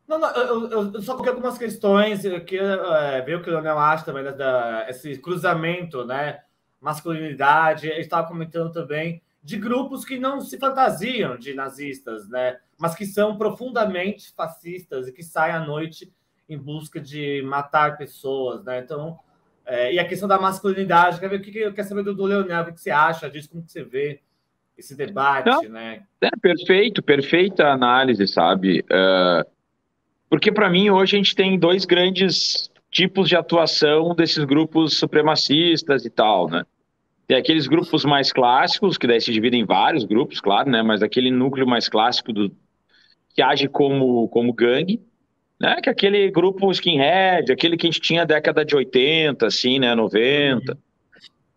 Não, eu só coloquei algumas questões. Eu queria ver o que o Leonel acha também, esse cruzamento, né? Masculinidade. Ele estava comentando também de grupos que não se fantasiam de nazistas, né? Mas que são profundamente fascistas e que saem à noite em busca de matar pessoas, né? Então, e a questão da masculinidade, quer ver o que eu quero saber do Leonel, o que você acha disso, como que você vê esse debate, né? Perfeita análise, sabe? Porque para mim hoje a gente tem dois grandes tipos de atuação desses grupos supremacistas e tal, né? Tem aqueles grupos mais clássicos, que daí se dividem em vários grupos, claro, né? Mas aquele núcleo mais clássico que age como gangue, né? Que é aquele grupo skinhead, aquele que a gente tinha na década de 80, assim, né? 90,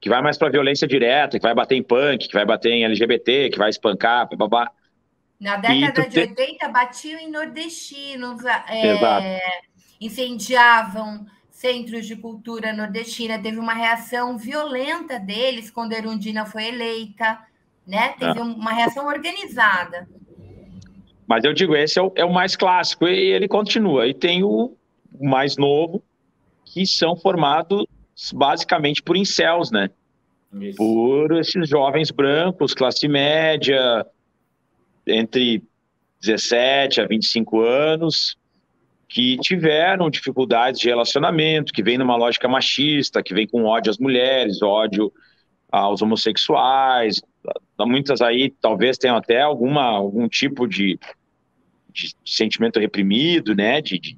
que vai mais para violência direta, que vai bater em punk, que vai bater em LGBT, que vai espancar, babá. Na década de 80, batiam em nordestinos, incendiavam centros de cultura nordestina. Teve uma reação violenta deles quando a Erundina foi eleita, né? Teve uma reação organizada. Mas eu digo, esse é o mais clássico, e ele continua. E tem o mais novo, que são formados basicamente por incels, né? Isso. Por esses jovens brancos, classe média, entre 17 a 25 anos, que tiveram dificuldades de relacionamento, que vem numa lógica machista, que vem com ódio às mulheres, ódio aos homossexuais. Muitas aí talvez tenham até algum tipo de sentimento reprimido, né, de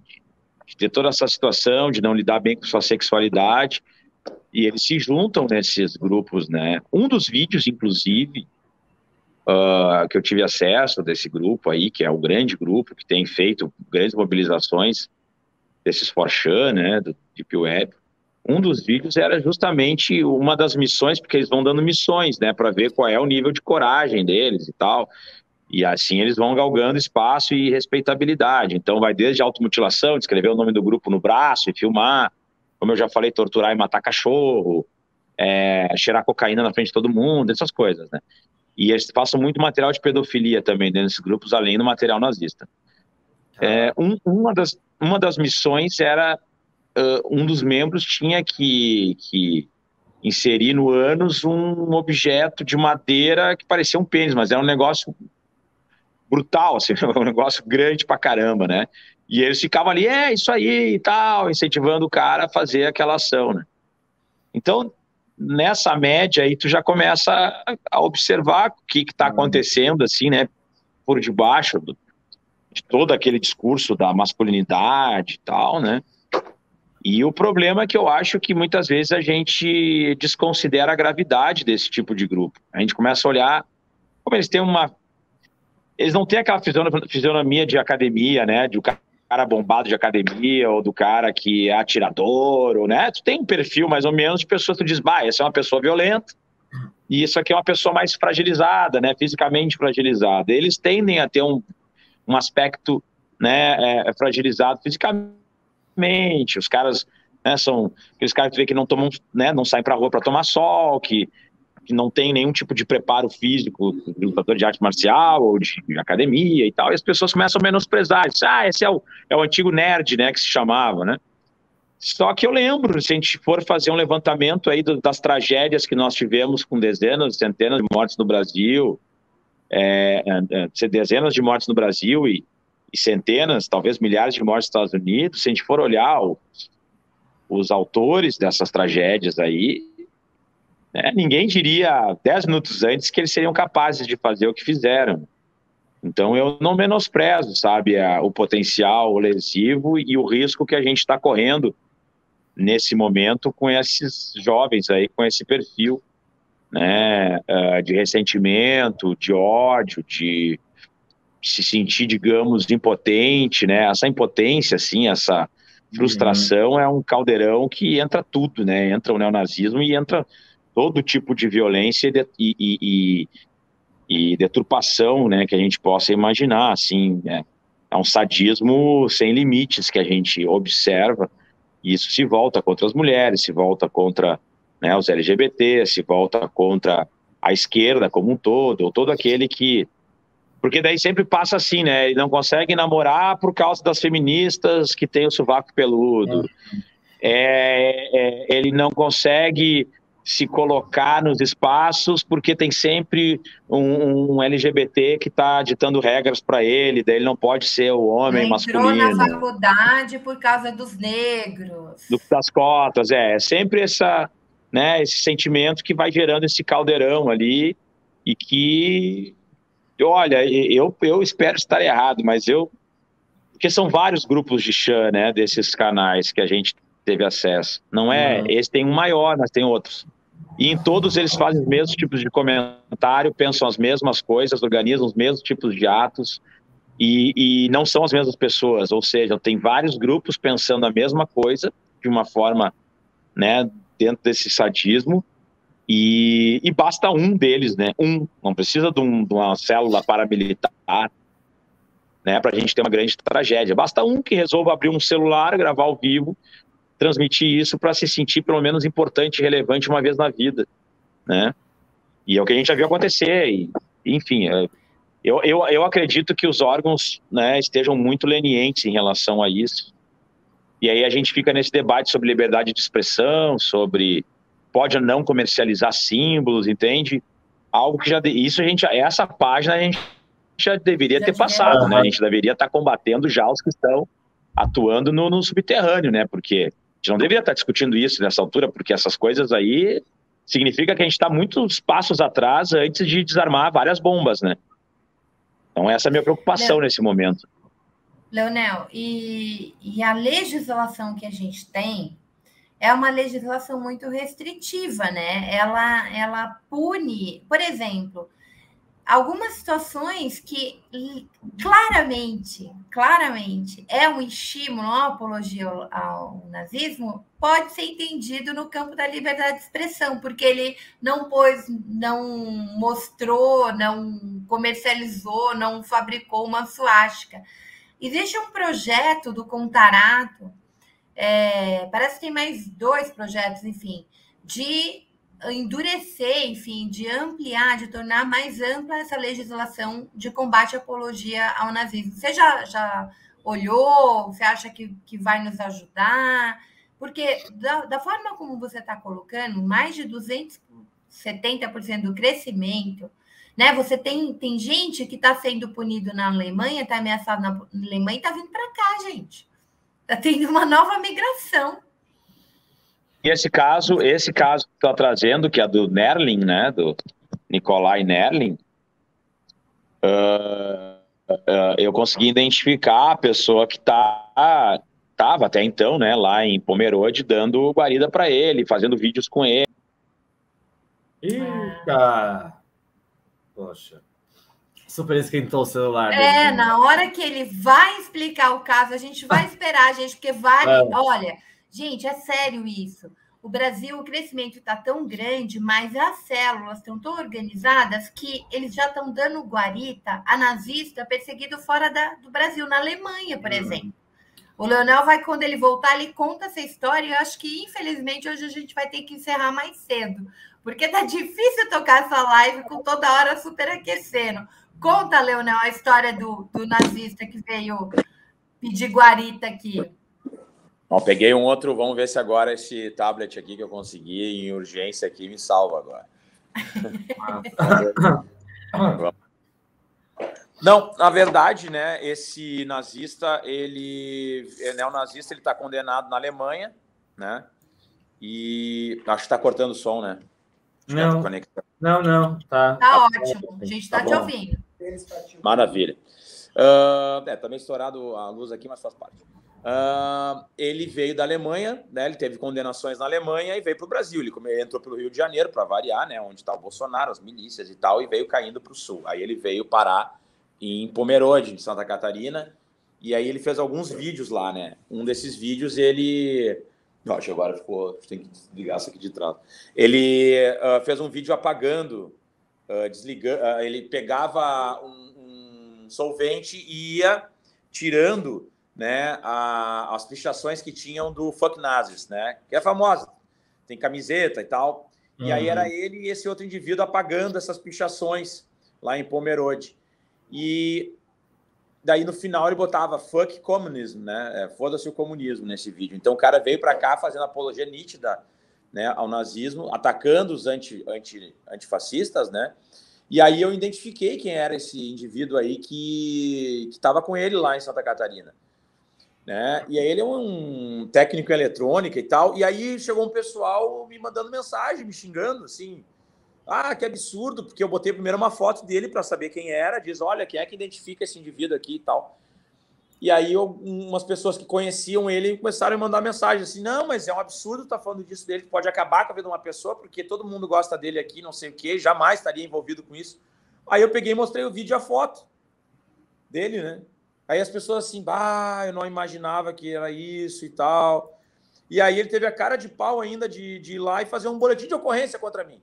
ter toda essa situação, de não lidar bem com sua sexualidade, e eles se juntam nesses grupos, né. Um dos vídeos, inclusive, que eu tive acesso desse grupo aí, que é o grande grupo que tem feito grandes mobilizações desses 4chan, né, do Deep Web. Um dos vídeos era justamente uma das missões, porque eles vão dando missões, né, para ver qual é o nível de coragem deles e tal, e assim eles vão galgando espaço e respeitabilidade. Então vai desde automutilação, de escrever o nome do grupo no braço e filmar, como eu já falei, torturar e matar cachorro, cheirar cocaína na frente de todo mundo, essas coisas, né. E eles passam muito material de pedofilia também dentro desses grupos, além do material nazista. Uma das missões era, um dos membros tinha que inserir no ânus um objeto de madeira que parecia um pênis, mas era um negócio brutal, assim, um negócio grande pra caramba, né? E eles ficavam ali, isso aí e tal, incentivando o cara a fazer aquela ação, né? Então, nessa média aí tu já começa a observar o que está acontecendo, assim, né, por debaixo de todo aquele discurso da masculinidade e tal, né, e o problema é que eu acho que muitas vezes a gente desconsidera a gravidade desse tipo de grupo. A gente começa a olhar como eles não têm aquela fisionomia de academia, né, de cara bombado de academia, ou do cara que é atirador, ou, né? Tu tem um perfil mais ou menos de pessoa que tu diz, essa é uma pessoa violenta, e isso aqui é uma pessoa mais fragilizada, né? Fisicamente fragilizada. Eles tendem a ter um aspecto, né, fragilizado fisicamente. Os caras, né, são aqueles caras que tu vê que não tomam, né, não saem pra rua para tomar sol, que não tem nenhum tipo de preparo físico de lutador de arte marcial ou de academia e tal, e as pessoas começam a menosprezar. Esse é o antigo nerd, né, que se chamava, né? Só que eu lembro, se a gente for fazer um levantamento aí das tragédias que nós tivemos com dezenas, centenas de mortes no Brasil, dezenas de mortes no Brasil e centenas, talvez milhares de mortes nos Estados Unidos, se a gente for olhar os autores dessas tragédias aí, ninguém diria 10 minutos antes que eles seriam capazes de fazer o que fizeram. Então eu não menosprezo, sabe, o potencial lesivo e o risco que a gente está correndo nesse momento com esses jovens aí, com esse perfil, né, de ressentimento, de ódio, de se sentir, digamos, impotente, né? Essa impotência, assim, essa frustração é um caldeirão que entra tudo, né? Entra o neonazismo e entra todo tipo de violência e deturpação, né, que a gente possa imaginar, assim, né? É um sadismo sem limites que a gente observa, e isso se volta contra as mulheres, se volta contra, né, os LGBT, se volta contra a esquerda como um todo, ou todo aquele que... Porque daí sempre passa assim, né, ele não consegue namorar por causa das feministas que tem o sovaco peludo, ele não consegue se colocar nos espaços porque tem sempre um LGBT que está ditando regras para ele, daí ele não pode ser o homem masculino. Entrou na faculdade por causa dos negros. Das cotas, sempre né, esse sentimento que vai gerando esse caldeirão ali e que, olha, eu espero estar errado, mas porque são vários grupos de chã, né, desses canais que a gente teve acesso. Não é, esse tem um maior, mas tem outros. E em todos eles fazem os mesmos tipos de comentário, pensam as mesmas coisas, organizam os mesmos tipos de atos e não são as mesmas pessoas, ou seja, tem vários grupos pensando a mesma coisa de uma forma, né, dentro desse sadismo e basta um deles, né, não precisa de uma célula paramilitar, né, para a gente ter uma grande tragédia, basta um que resolva abrir um celular, gravar ao vivo, transmitir isso para se sentir pelo menos importante e relevante uma vez na vida, né? E é o que a gente já viu acontecer, e, enfim, eu acredito que os órgãos, né, estejam muito lenientes em relação a isso, e aí a gente fica nesse debate sobre liberdade de expressão, sobre pode ou não comercializar símbolos, entende? Algo que essa página a gente já deveria ter passado, né? A gente deveria estar combatendo já os que estão atuando no subterrâneo, né? Porque a gente não deveria estar discutindo isso nessa altura, porque essas coisas aí significa que a gente está muitos passos atrás antes de desarmar várias bombas, né? Então essa é a minha preocupação nesse momento. Leonel, e a legislação que a gente tem é uma legislação muito restritiva, né? Ela pune, por exemplo, algumas situações que claramente é um estímulo, uma apologia ao nazismo, pode ser entendido no campo da liberdade de expressão, porque ele não mostrou, não comercializou, não fabricou uma suástica. Existe um projeto do Contarato, parece que tem mais 2 projetos, enfim, de endurecer, enfim, de ampliar, de tornar mais ampla essa legislação de combate à apologia ao nazismo. Você já olhou? Você acha que vai nos ajudar? Porque da forma como você está colocando, mais de 270% do crescimento, né? Você tem gente que está sendo punido na Alemanha, está ameaçado na Alemanha e está vindo para cá, gente. Está tendo uma nova migração. E esse caso que estou trazendo, que é do Nerlin, né? Do Nikolai Nerlin, eu consegui identificar a pessoa que estava até então, né? Lá em Pomerode, dando guarida para ele, fazendo vídeos com ele. Eita! Poxa, super esquentou o celular. Na hora que ele vai explicar o caso, a gente vai esperar, gente, porque vale. Olha, gente, é sério isso. O Brasil, o crescimento está tão grande, mas as células estão tão organizadas que eles já estão dando guarita a nazista perseguido fora do Brasil, na Alemanha, por exemplo. O Leonel quando ele voltar, ele conta essa história, e eu acho que, infelizmente, hoje a gente vai ter que encerrar mais cedo. Porque tá difícil tocar essa live com toda hora superaquecendo. Conta, Leonel, a história do nazista que veio pedir guarita aqui. Bom, peguei um outro, vamos ver se agora esse tablet aqui que eu consegui em urgência aqui me salva agora. Não, na verdade, né, esse nazista, ele é neonazista, ele está condenado na Alemanha, né? E acho que está cortando o som, né? Não, tá. Tá ótimo, a gente está te ouvindo. Maravilha. Tá meio estourado a luz aqui, mas faz parte. Ele veio da Alemanha, né? Ele teve condenações na Alemanha e veio para o Brasil. Ele entrou pelo Rio de Janeiro, para variar, né? Onde está o Bolsonaro, as milícias e tal, e veio caindo para o sul. Aí ele veio parar em Pomerode, em Santa Catarina, e aí ele fez alguns vídeos lá, né? Um desses vídeos ele... Nossa, agora tem que desligar isso aqui de trás. Ele fez um vídeo apagando, desligando. Ele pegava um solvente e ia tirando, né, as pichações que tinham do Fuck Nazis, né? Que é famosa, tem camiseta e tal. E aí era ele e esse outro indivíduo apagando essas pichações lá em Pomerode. E daí, no final, ele botava fuck communism, né? Foda-se o comunismo nesse vídeo. Então, o cara veio para cá fazendo apologia nítida, né, ao nazismo, atacando os antifascistas, né? E aí eu identifiquei quem era esse indivíduo aí que estava com ele lá em Santa Catarina, né? E aí ele é um técnico em eletrônica e tal. E aí chegou um pessoal me mandando mensagem, me xingando, assim... Ah, que absurdo, porque eu botei primeiro uma foto dele para saber quem era, diz, olha, quem é que identifica esse indivíduo aqui e tal. E aí umas pessoas que conheciam ele começaram a mandar mensagem assim, não, mas é um absurdo estar falando disso dele, pode acabar com a vida de uma pessoa, porque todo mundo gosta dele aqui, não sei o quê, jamais estaria envolvido com isso. Aí eu peguei e mostrei o vídeo e a foto dele, né? Aí as pessoas assim, eu não imaginava que era isso e tal. E aí ele teve a cara de pau ainda de ir lá e fazer um boletim de ocorrência contra mim.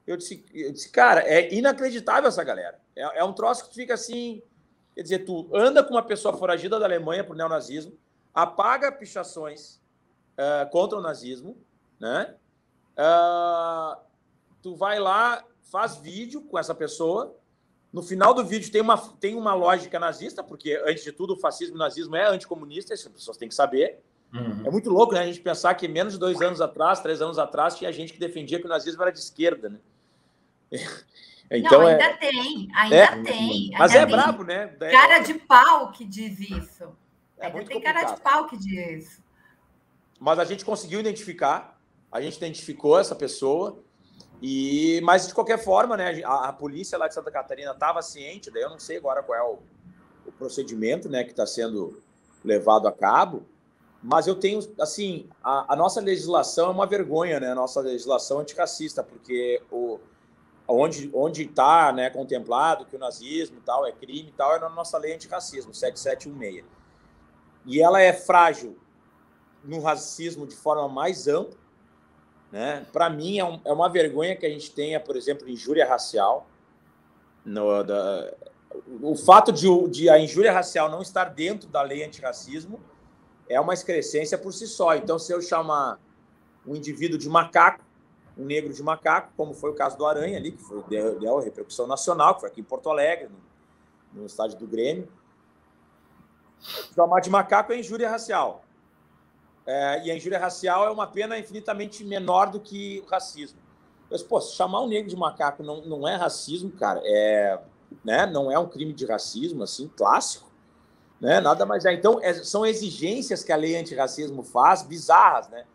Eu disse, cara, é inacreditável essa galera. É um troço que tu fica assim... Quer dizer, tu anda com uma pessoa foragida da Alemanha por neonazismo, apaga pichações contra o nazismo, né? Tu vai lá, faz vídeo com essa pessoa. No final do vídeo tem uma lógica nazista, porque, antes de tudo, o fascismo e o nazismo é anticomunista, isso as pessoas têm que saber. É muito louco, né? A gente pensar que menos de 2 anos atrás, 3 anos atrás, tinha gente que defendia que o nazismo era de esquerda, né? Então, não, ainda tem. Mas é brabo, né? Cara de pau que diz isso. É muito tem complicado. cara de pau que diz. Mas a gente conseguiu identificar, a gente identificou essa pessoa, mas de qualquer forma, né, a polícia lá de Santa Catarina estava ciente, daí eu não sei agora qual é o procedimento, né, que está sendo levado a cabo, mas eu tenho, assim, a nossa legislação é uma vergonha, né, a nossa legislação antirracista, porque onde está, né, contemplado que o nazismo tal é crime e tal, é na nossa lei antirracismo, 7716. E ela é frágil no racismo de forma mais ampla, né? Para mim, é uma vergonha que a gente tenha, por exemplo, injúria racial. O fato de a injúria racial não estar dentro da lei antirracismo é uma excrescência por si só. Então, se eu chamar um indivíduo de macaco, um negro de macaco, como foi o caso do Aranha ali, que deu repercussão nacional, que foi aqui em Porto Alegre, no estádio do Grêmio, chamar de macaco é injúria racial. E a injúria racial é uma pena infinitamente menor do que o racismo. Mas, pô, se chamar um negro de macaco não é racismo, cara, né? Não é um crime de racismo, assim, clássico, né? Nada mais é. Então, são exigências que a lei antirracismo faz, bizarras, né?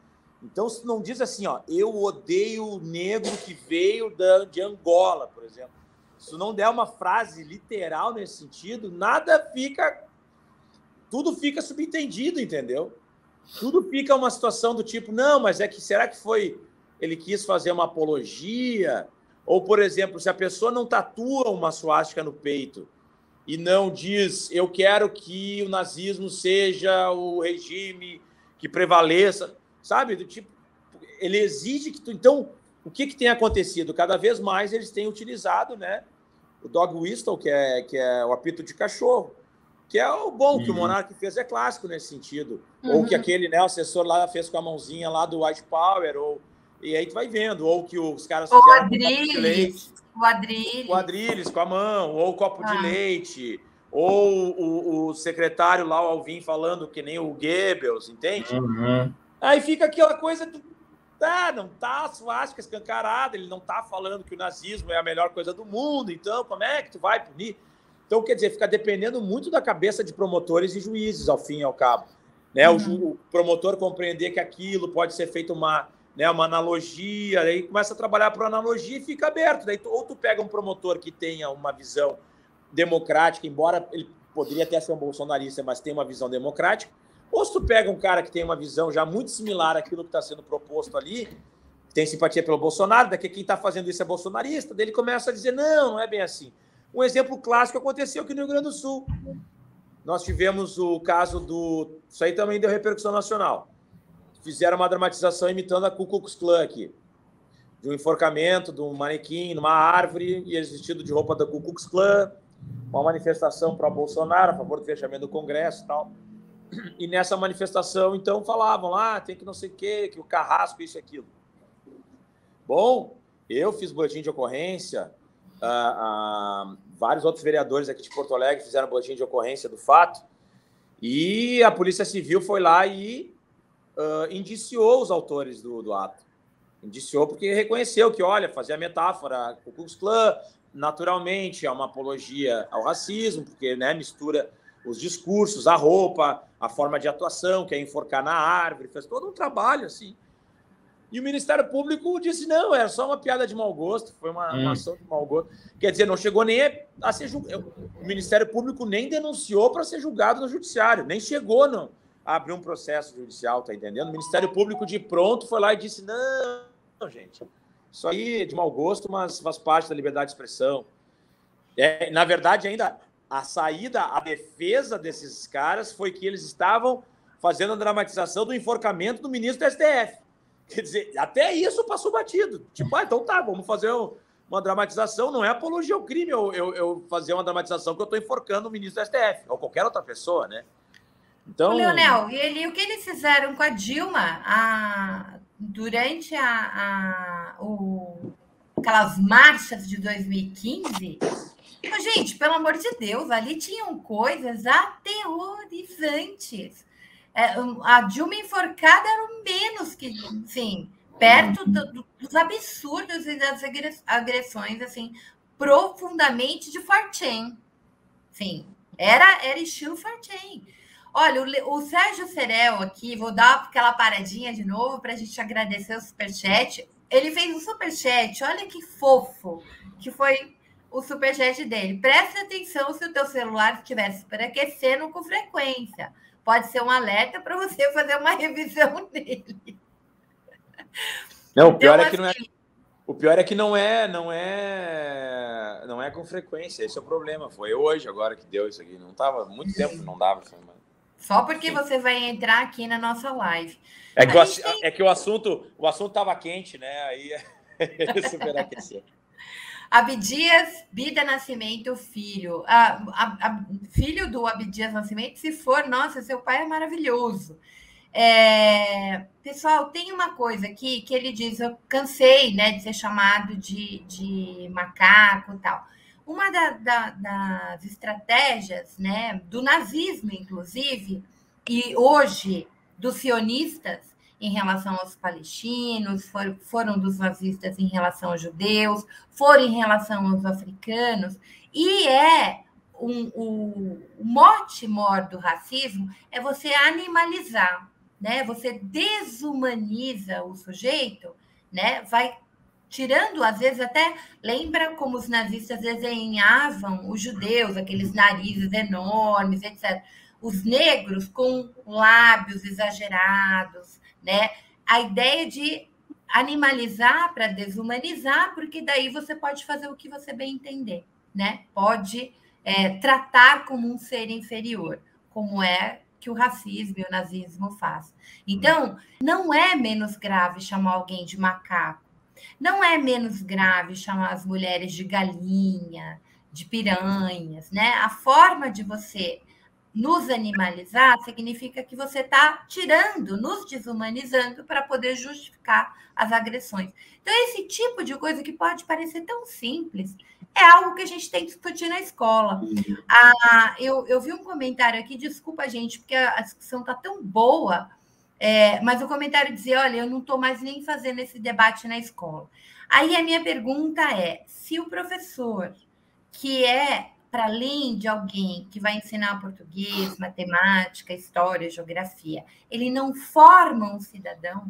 Então, se não diz assim, ó, eu odeio o negro que veio de Angola, por exemplo. Se não der uma frase literal nesse sentido, tudo fica subentendido, entendeu? Tudo fica uma situação do tipo, não, mas será que ele quis fazer uma apologia? Ou, por exemplo, se a pessoa não tatua uma suástica no peito e não diz, eu quero que o nazismo seja o regime que prevaleça, sabe? Do tipo, ele exige que tu... Então, o que tem acontecido? Cada vez mais eles têm utilizado, né, o dog whistle, que é o apito de cachorro, que é o bom que o Monark fez, é clássico nesse sentido. Ou que aquele, né, o assessor lá fez com a mãozinha lá do White Power, e aí tu vai vendo, ou que os caras fizeram o Adrilles com a mão, ou o copo de leite, ou o secretário lá, o Alvin, falando que nem o Goebbels, entende? Aí fica aquela coisa não tá a suástica escancarada, ele não tá falando que o nazismo é a melhor coisa do mundo, então como é que tu vai punir? Então, quer dizer, fica dependendo muito da cabeça de promotores e juízes, ao fim e ao cabo. Né? O promotor compreender que aquilo pode ser feito uma analogia, aí começa a trabalhar por analogia e fica aberto. Daí, ou tu pega um promotor que tenha uma visão democrática, embora ele poderia até ser um bolsonarista, mas tem uma visão democrática, ou se tu pega um cara que tem uma visão já muito similar àquilo que está sendo proposto ali, tem simpatia pelo Bolsonaro, daqui quem está fazendo isso é bolsonarista, daí ele começa a dizer, não é bem assim. Um exemplo clássico aconteceu aqui no Rio Grande do Sul. Nós tivemos o caso isso aí também deu repercussão nacional. Fizeram uma dramatização imitando a Ku Klux Klan aqui. De um enforcamento de um manequim numa árvore, e eles vestidos de roupa da Ku Klux Klan, uma manifestação para Bolsonaro, a favor do fechamento do Congresso e tal. E nessa manifestação, então, falavam lá, tem que não sei o quê, que o carrasco, isso e aquilo. Bom, eu fiz boletim de ocorrência, vários outros vereadores aqui de Porto Alegre fizeram boletim de ocorrência do fato, e a Polícia Civil foi lá e indiciou os autores do ato. Indiciou porque reconheceu que, olha, fazia metáfora, o Ku Klux Klan, naturalmente, é uma apologia ao racismo, porque, né, mistura os discursos, a roupa, a forma de atuação, que é enforcar na árvore, fez todo um trabalho, assim. E o Ministério Público disse, não, era só uma piada de mau gosto, foi uma ação de mau gosto. Quer dizer, não chegou nem a ser julgado. O Ministério Público nem denunciou para ser julgado no judiciário, nem chegou a abrir um processo judicial, tá entendendo? O Ministério Público de pronto foi lá e disse, não, gente, isso aí é de mau gosto, mas faz parte da liberdade de expressão. Na verdade, ainda a defesa desses caras foi que eles estavam fazendo a dramatização do enforcamento do ministro do STF. Quer dizer, até isso passou batido. Tipo, então tá, vamos fazer uma dramatização. Não é apologia ao crime eu fazer uma dramatização que eu estou enforcando o ministro do STF, ou qualquer outra pessoa, né? Então... Leonel, o que eles fizeram com a Dilma durante aquelas marchas de 2015... Gente, pelo amor de Deus, ali tinham coisas aterrorizantes. A Dilma enforcada era o menos que, assim, perto dos absurdos e das agressões, assim, profundamente de 4chan. Sim, era estilo 4chan. Olha, o Sérgio Serel aqui, vou dar aquela paradinha de novo para a gente agradecer o superchat. Ele fez um superchat, olha que fofo que foi o superchat dele. Preste atenção se o teu celular estiver superaquecendo com frequência. Pode ser um alerta para você fazer uma revisão dele. Não, o pior Então, é que não é. O pior é que não é com frequência. Esse é o problema. Foi hoje agora que deu isso aqui. Não tava muito tempo, não dava. Só porque você vai entrar aqui na nossa live. É que o assunto tava quente, né? Aí superaqueceu. Abdias Bida Nascimento, filho. Filho do Abdias Nascimento, se for, nossa, seu pai é maravilhoso. Pessoal, tem uma coisa aqui que ele diz, eu cansei, né, de ser chamado de macaco e tal. Uma das estratégias, né, do nazismo, inclusive, e hoje dos sionistas em relação aos palestinos, foram dos nazistas em relação aos judeus, foram em relação aos africanos, e o mote maior do racismo é você animalizar, né? Você desumaniza o sujeito, né? Vai tirando, às vezes até lembra como os nazistas desenhavam os judeus, aqueles narizes enormes, etc. Os negros com lábios exagerados, né? A ideia de animalizar para desumanizar, porque daí você pode fazer o que você bem entender, né? Pode tratar como um ser inferior, como é que o racismo e o nazismo faz. Então, não é menos grave chamar alguém de macaco, não é menos grave chamar as mulheres de galinha, de piranhas, né? A forma de você nos animalizar significa que você está tirando, nos desumanizando para poder justificar as agressões. Então, esse tipo de coisa que pode parecer tão simples é algo que a gente tem que discutir na escola. Eu vi um comentário aqui, desculpa, gente, porque a discussão está tão boa, mas o comentário dizia, olha, eu não estou mais nem fazendo esse debate na escola. Aí a minha pergunta é, se o professor, que para além de alguém que vai ensinar português, matemática, história, geografia, ele não forma um cidadão,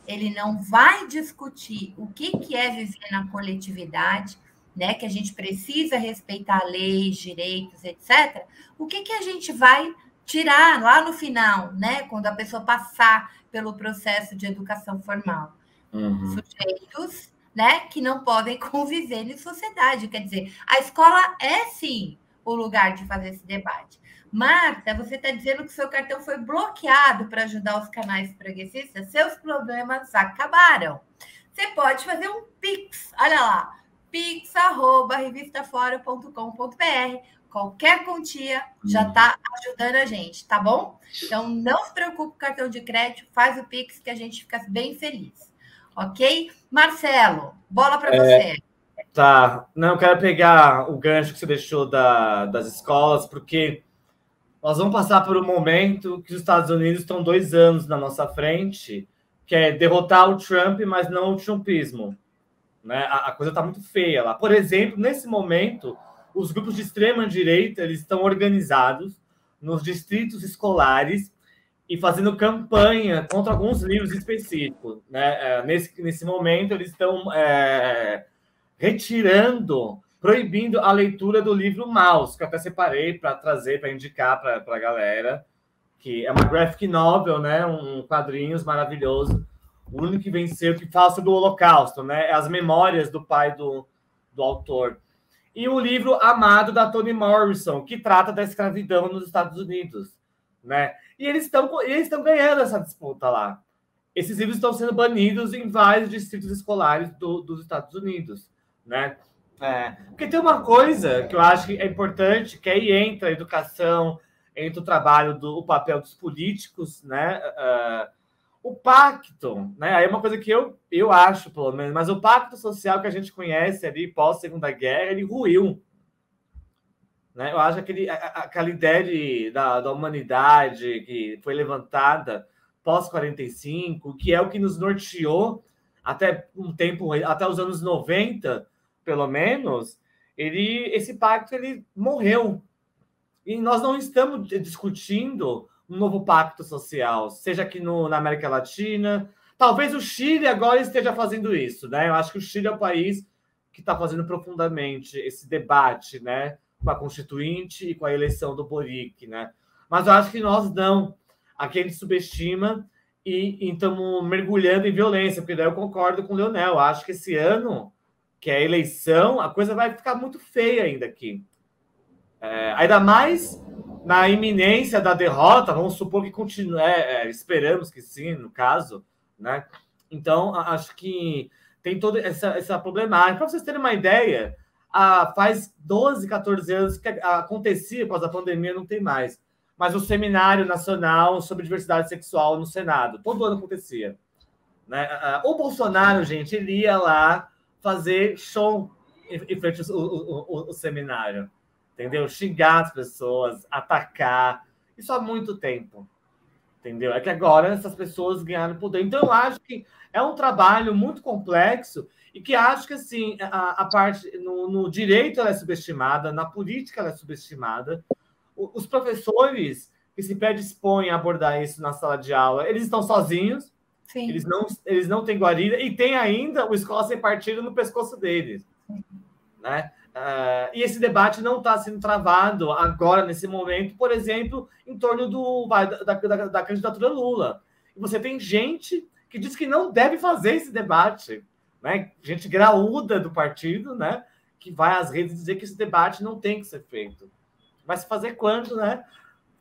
ele não vai discutir o que é viver na coletividade, né, que a gente precisa respeitar leis, direitos, etc., o que a gente vai tirar lá no final, né, quando a pessoa passar pelo processo de educação formal? Sujeitos, né, que não podem conviver em sociedade. Quer dizer, a escola é, sim, o lugar de fazer esse debate. Marta, você está dizendo que seu cartão foi bloqueado para ajudar os canais progressistas? Seus problemas acabaram. Você pode fazer um Pix, olha lá, pix@revistafora.com.br. Qualquer quantia já está ajudando a gente, tá bom? Então, não se preocupe com o cartão de crédito, faz o Pix que a gente fica bem feliz. Ok? Marcelo, bola para você. Tá. Não, eu quero pegar o gancho que você deixou das escolas, porque nós vamos passar por um momento que os Estados Unidos estão 2 anos na nossa frente, que é derrotar o Trump, mas não o trumpismo. Né? A coisa está muito feia lá. Por exemplo, nesse momento, os grupos de extrema-direita eles estão organizados nos distritos escolares e fazendo campanha contra alguns livros específicos. Né? Nesse momento, eles estão proibindo a leitura do livro Maus, que eu até separei para trazer, para indicar para a galera, que é uma graphic novel, né? Um quadrinhos maravilhoso, o único que venceu, que fala sobre o Holocausto, né? As memórias do pai do autor. E o livro Amado, da Toni Morrison, que trata da escravidão nos Estados Unidos, né? E eles estão ganhando essa disputa lá. Esses livros estão sendo banidos em vários distritos escolares dos Estados Unidos, né? Porque tem uma coisa que eu acho que é importante, que aí entra a educação, entra o trabalho, o papel dos políticos, né? O pacto, né? Aí é uma coisa que eu acho, pelo menos, mas o pacto social que a gente conhece ali pós-Segunda Guerra, ele ruiu. Né? Eu acho que aquela ideia da humanidade que foi levantada pós-45, que é o que nos norteou até um tempo, até os anos 90, pelo menos, esse pacto ele morreu. E nós não estamos discutindo um novo pacto social, seja aqui na América Latina. Talvez o Chile agora esteja fazendo isso, né? Eu acho que o Chile é o país que está fazendo profundamente esse debate, né? Com a Constituinte e com a eleição do Boric, né? Mas eu acho que nós não. Aqui a gente subestima e estamos mergulhando em violência, porque daí eu concordo com o Leonel. Eu acho que esse ano, que é a eleição, a coisa vai ficar muito feia ainda aqui. Ainda mais na iminência da derrota, vamos supor que continue, esperamos que sim, no caso, né? Então, acho que tem toda essa problemática. Para vocês terem uma ideia, faz 12, 14 anos que acontecia, após a pandemia não tem mais, mas o Seminário Nacional sobre Diversidade Sexual no Senado, todo ano acontecia. Né? O Bolsonaro, gente, ele ia lá fazer show em frente ao seminário. Entendeu? Xingar as pessoas, atacar. Isso há muito tempo. Entendeu? É que agora essas pessoas ganharam poder. Então, eu acho que é um trabalho muito complexo e que acho que, assim, a parte no direito ela é subestimada, na política ela é subestimada. Os professores que se predispõem a abordar isso na sala de aula, eles estão sozinhos, sim. Eles não têm guarida e tem ainda o Escola Sem Partido no pescoço deles. Né? E esse debate não está sendo travado agora, nesse momento, por exemplo, em torno da candidatura Lula. E você tem gente que diz que não deve fazer esse debate, né? Gente graúda do partido, né? Que vai às redes dizer que esse debate não tem que ser feito. Vai se fazer quando, né?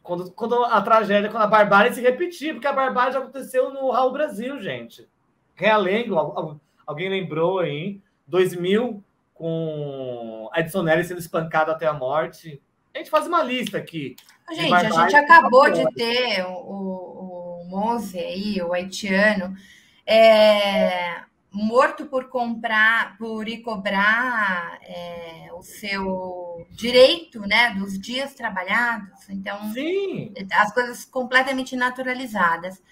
Quando a tragédia, quando a barbárie se repetir, porque a barbárie já aconteceu no Raul Brasil, gente. Realengo, alguém lembrou aí, 2000, com a Edson Nery sendo espancado até a morte. A gente faz uma lista aqui. Gente, a gente acabou de ter o Moze aí, o haitiano, morto por ir cobrar o seu direito, né, dos dias trabalhados. Então, sim, as coisas completamente naturalizadas.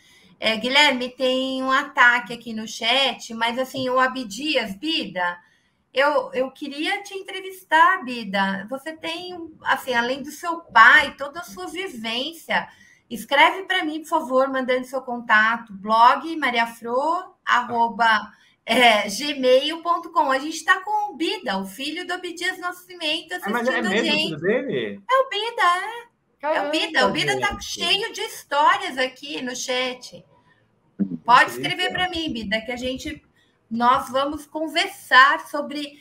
Guilherme, tem um ataque aqui no chat, mas assim, o Abdias, Bida, eu queria te entrevistar, Bida. Você tem, assim, além do seu pai, toda a sua vivência. Escreve para mim, por favor, mandando seu contato. Blog mariafro@gmail.com. A gente está com o Bida, o filho do Abdias Nascimento, assistindo a gente. Dele? É o Bida, Caramba, é o Bida. O Bida está cheio de histórias aqui no chat. Pode escrever para mim, Bida, que nós vamos conversar sobre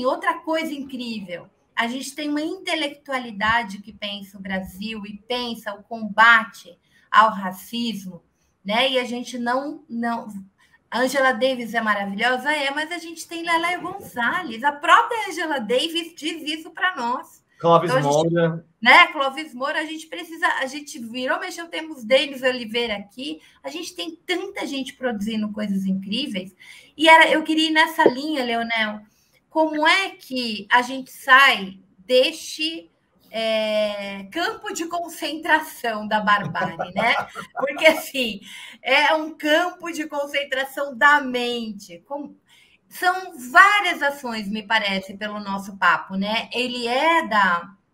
outra coisa incrível. A gente tem uma intelectualidade que pensa o Brasil e pensa o combate ao racismo, né? E a gente não... Angela Davis é maravilhosa, mas a gente tem Lélia Gonzalez. A própria Angela Davis diz isso para nós. Clóvis Moura. Né? Clóvis Moura, a gente virou, mexeu, temos Denis Oliveira aqui, a gente tem tanta gente produzindo coisas incríveis, e eu queria ir nessa linha, Leonel, como é que a gente sai deste campo de concentração da barbárie, né? Porque, assim, é um campo de concentração da mente, são várias ações, me parece, pelo nosso papo, né? Ele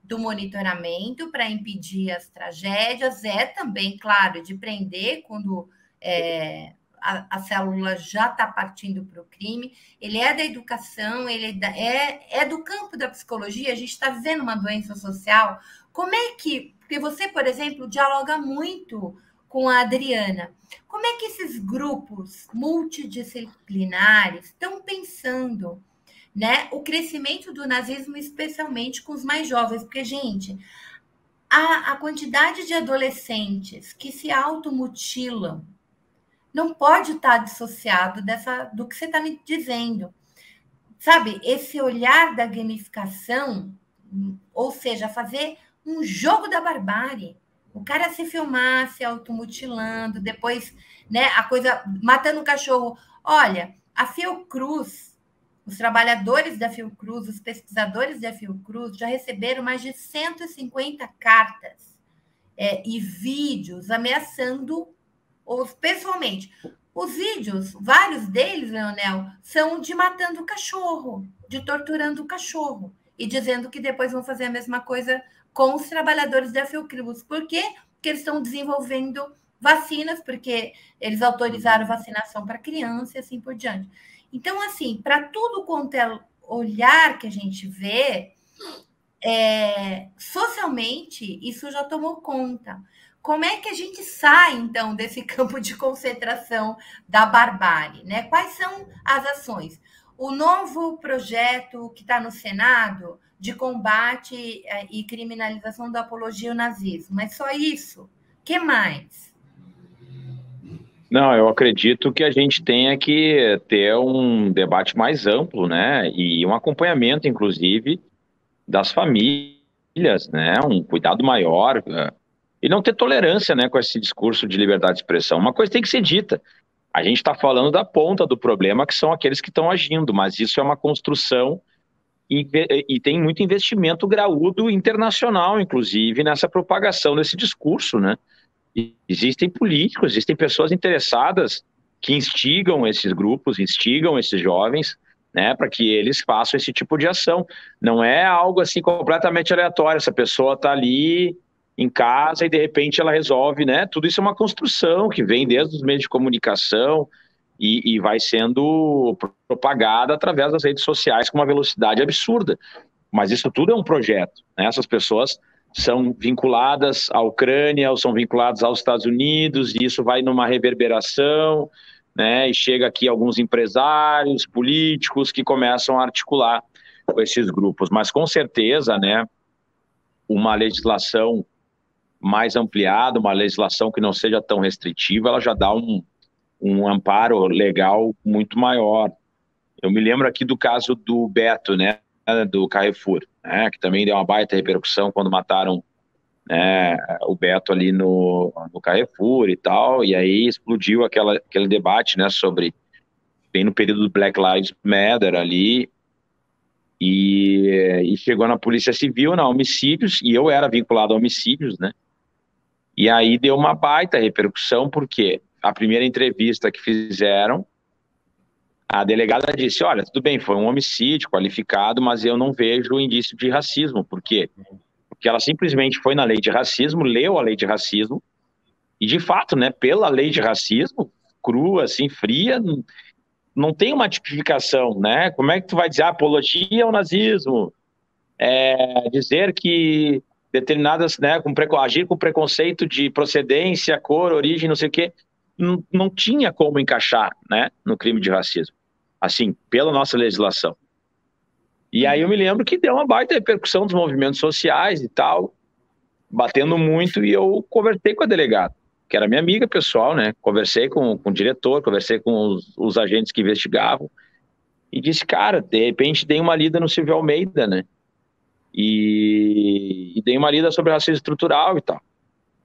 do monitoramento para impedir as tragédias, também, claro, de prender quando a célula já está partindo para o crime, ele é da educação, ele é do campo da psicologia. A gente está vivendo uma doença social. Como é que... Porque você, por exemplo, dialoga muito com a Adriana. Como é que esses grupos multidisciplinares estão pensando, né, o crescimento do nazismo, especialmente com os mais jovens? Porque, gente, a quantidade de adolescentes que se automutilam não pode estar dissociado do que você está me dizendo. Sabe, esse olhar da gamificação, ou seja, fazer um jogo da barbárie. O cara se filmar, se automutilando, depois, né, a coisa, matando o cachorro. Olha, a Fiocruz, os trabalhadores da Fiocruz, os pesquisadores da Fiocruz já receberam mais de 150 cartas e vídeos ameaçando pessoalmente. Os vídeos, vários deles, Leonel, são de matando o cachorro, de torturando o cachorro. e dizendo que depois vão fazer a mesma coisa com os trabalhadores da Fiocruz. Por quê? Porque eles estão desenvolvendo vacinas, porque eles autorizaram vacinação para criança e assim por diante. Então, assim, para tudo quanto é olhar que a gente vê, socialmente, isso já tomou conta. Como é que a gente sai, então, desse campo de concentração da barbárie, né? Quais são as ações? O novo projeto que está no Senado de combate e criminalização da apologia ao nazismo, mas só isso? O que mais? Não, eu acredito que a gente tenha que ter um debate mais amplo, né? E um acompanhamento, inclusive, das famílias, né? Um cuidado maior e não ter tolerância, né, com esse discurso de liberdade de expressão. Uma coisa tem que ser dita. A gente está falando da ponta do problema, que são aqueles que estão agindo, mas isso é uma construção e tem muito investimento graúdo internacional, inclusive, nessa propagação desse discurso, né? E existem políticos, existem pessoas interessadas que instigam esses grupos, instigam esses jovens, né, para que eles façam esse tipo de ação. Não é algo assim completamente aleatório, essa pessoa está ali em casa e de repente ela resolve, né? Tudo isso é uma construção que vem desde os meios de comunicação e vai sendo propagada através das redes sociais com uma velocidade absurda. Mas isso tudo é um projeto, né? Essas pessoas são vinculadas à Ucrânia ou são vinculadas aos Estados Unidos e isso vai numa reverberação, né? E chega aqui alguns empresários, políticos que começam a articular com esses grupos. Mas com certeza, né, uma legislação mais ampliada, uma legislação que não seja tão restritiva, ela já dá um amparo legal muito maior. Eu me lembro aqui do caso do Beto, né, do Carrefour, né, que também deu uma baita repercussão quando mataram, né, o Beto ali no Carrefour e tal, e aí explodiu aquele debate, né, sobre, bem no período do Black Lives Matter ali, e chegou na Polícia Civil, na homicídios, e eu era vinculado a homicídios, né, e aí deu uma baita repercussão, porque a primeira entrevista que fizeram, a delegada disse, olha, tudo bem, foi um homicídio qualificado, mas eu não vejo indício de racismo. Por quê? Porque ela simplesmente foi na lei de racismo, leu a lei de racismo, e de fato, né, pela lei de racismo, crua, assim, fria, não tem uma tipificação, né? Como é que tu vai dizer apologia ao nazismo? Dizer que determinadas, né, agir com preconceito de procedência, cor, origem, não sei o quê, não tinha como encaixar, né, no crime de racismo, assim, pela nossa legislação. E aí eu me lembro que deu uma baita repercussão dos movimentos sociais e tal, batendo muito, e eu conversei com a delegada, que era minha amiga pessoal, né, conversei com o diretor, conversei com os agentes que investigavam, e disse, cara, de repente dei uma lida no Silvio Almeida, né, e dei uma lida sobre racismo estrutural e tal.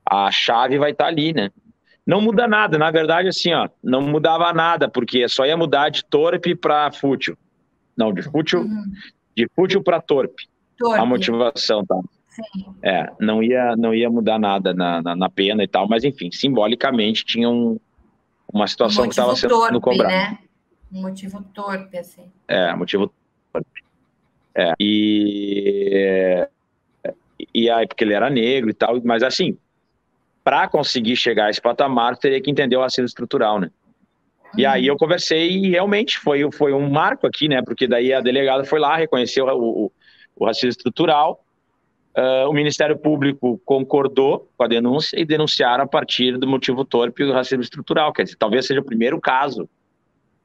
A chave vai estar ali, né? Não muda nada, na verdade, assim, ó, não mudava nada, porque só ia mudar de torpe para fútil. Não, de fútil para torpe. A motivação, tá? Sim. Não ia mudar nada na pena e tal, mas enfim, simbolicamente tinha uma situação que estava sendo cobrada. Né? Um motivo torpe, assim. Motivo torpe. E aí, porque ele era negro e tal, mas assim, para conseguir chegar a esse patamar, teria que entender o racismo estrutural, né? E aí eu conversei e realmente foi um marco aqui, né? Porque daí a delegada foi lá, reconheceu o racismo estrutural, o Ministério Público concordou com a denúncia e denunciaram a partir do motivo torpe do racismo estrutural. Quer dizer, talvez seja o primeiro caso,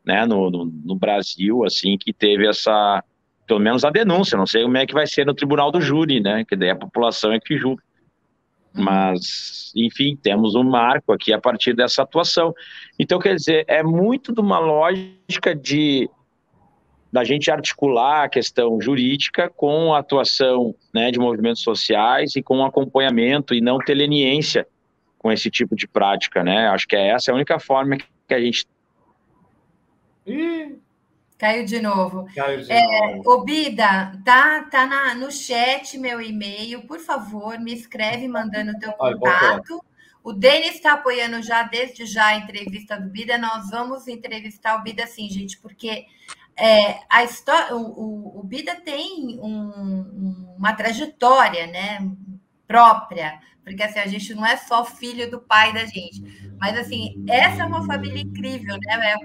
né, no Brasil, assim, que teve essa, pelo menos a denúncia. Não sei como é que vai ser no tribunal do júri, né? Que daí a população é que julga. Mas, enfim, temos um marco aqui a partir dessa atuação. Então, quer dizer, é muito de uma lógica da gente articular a questão jurídica com a atuação, né, de movimentos sociais e com o acompanhamento e não ter leniência com esse tipo de prática, né? Acho que essa é a única forma que a gente... Caiu de novo. Ô, Bida, tá no chat meu e-mail. Por favor, me escreve mandando o teu contato. O Denis está apoiando desde já a entrevista do Bida. Nós vamos entrevistar o Bida sim, gente, porque a história, o Bida tem uma trajetória, né, própria, porque assim, a gente não é só filho do pai da gente, mas assim, essa é uma família incrível, né?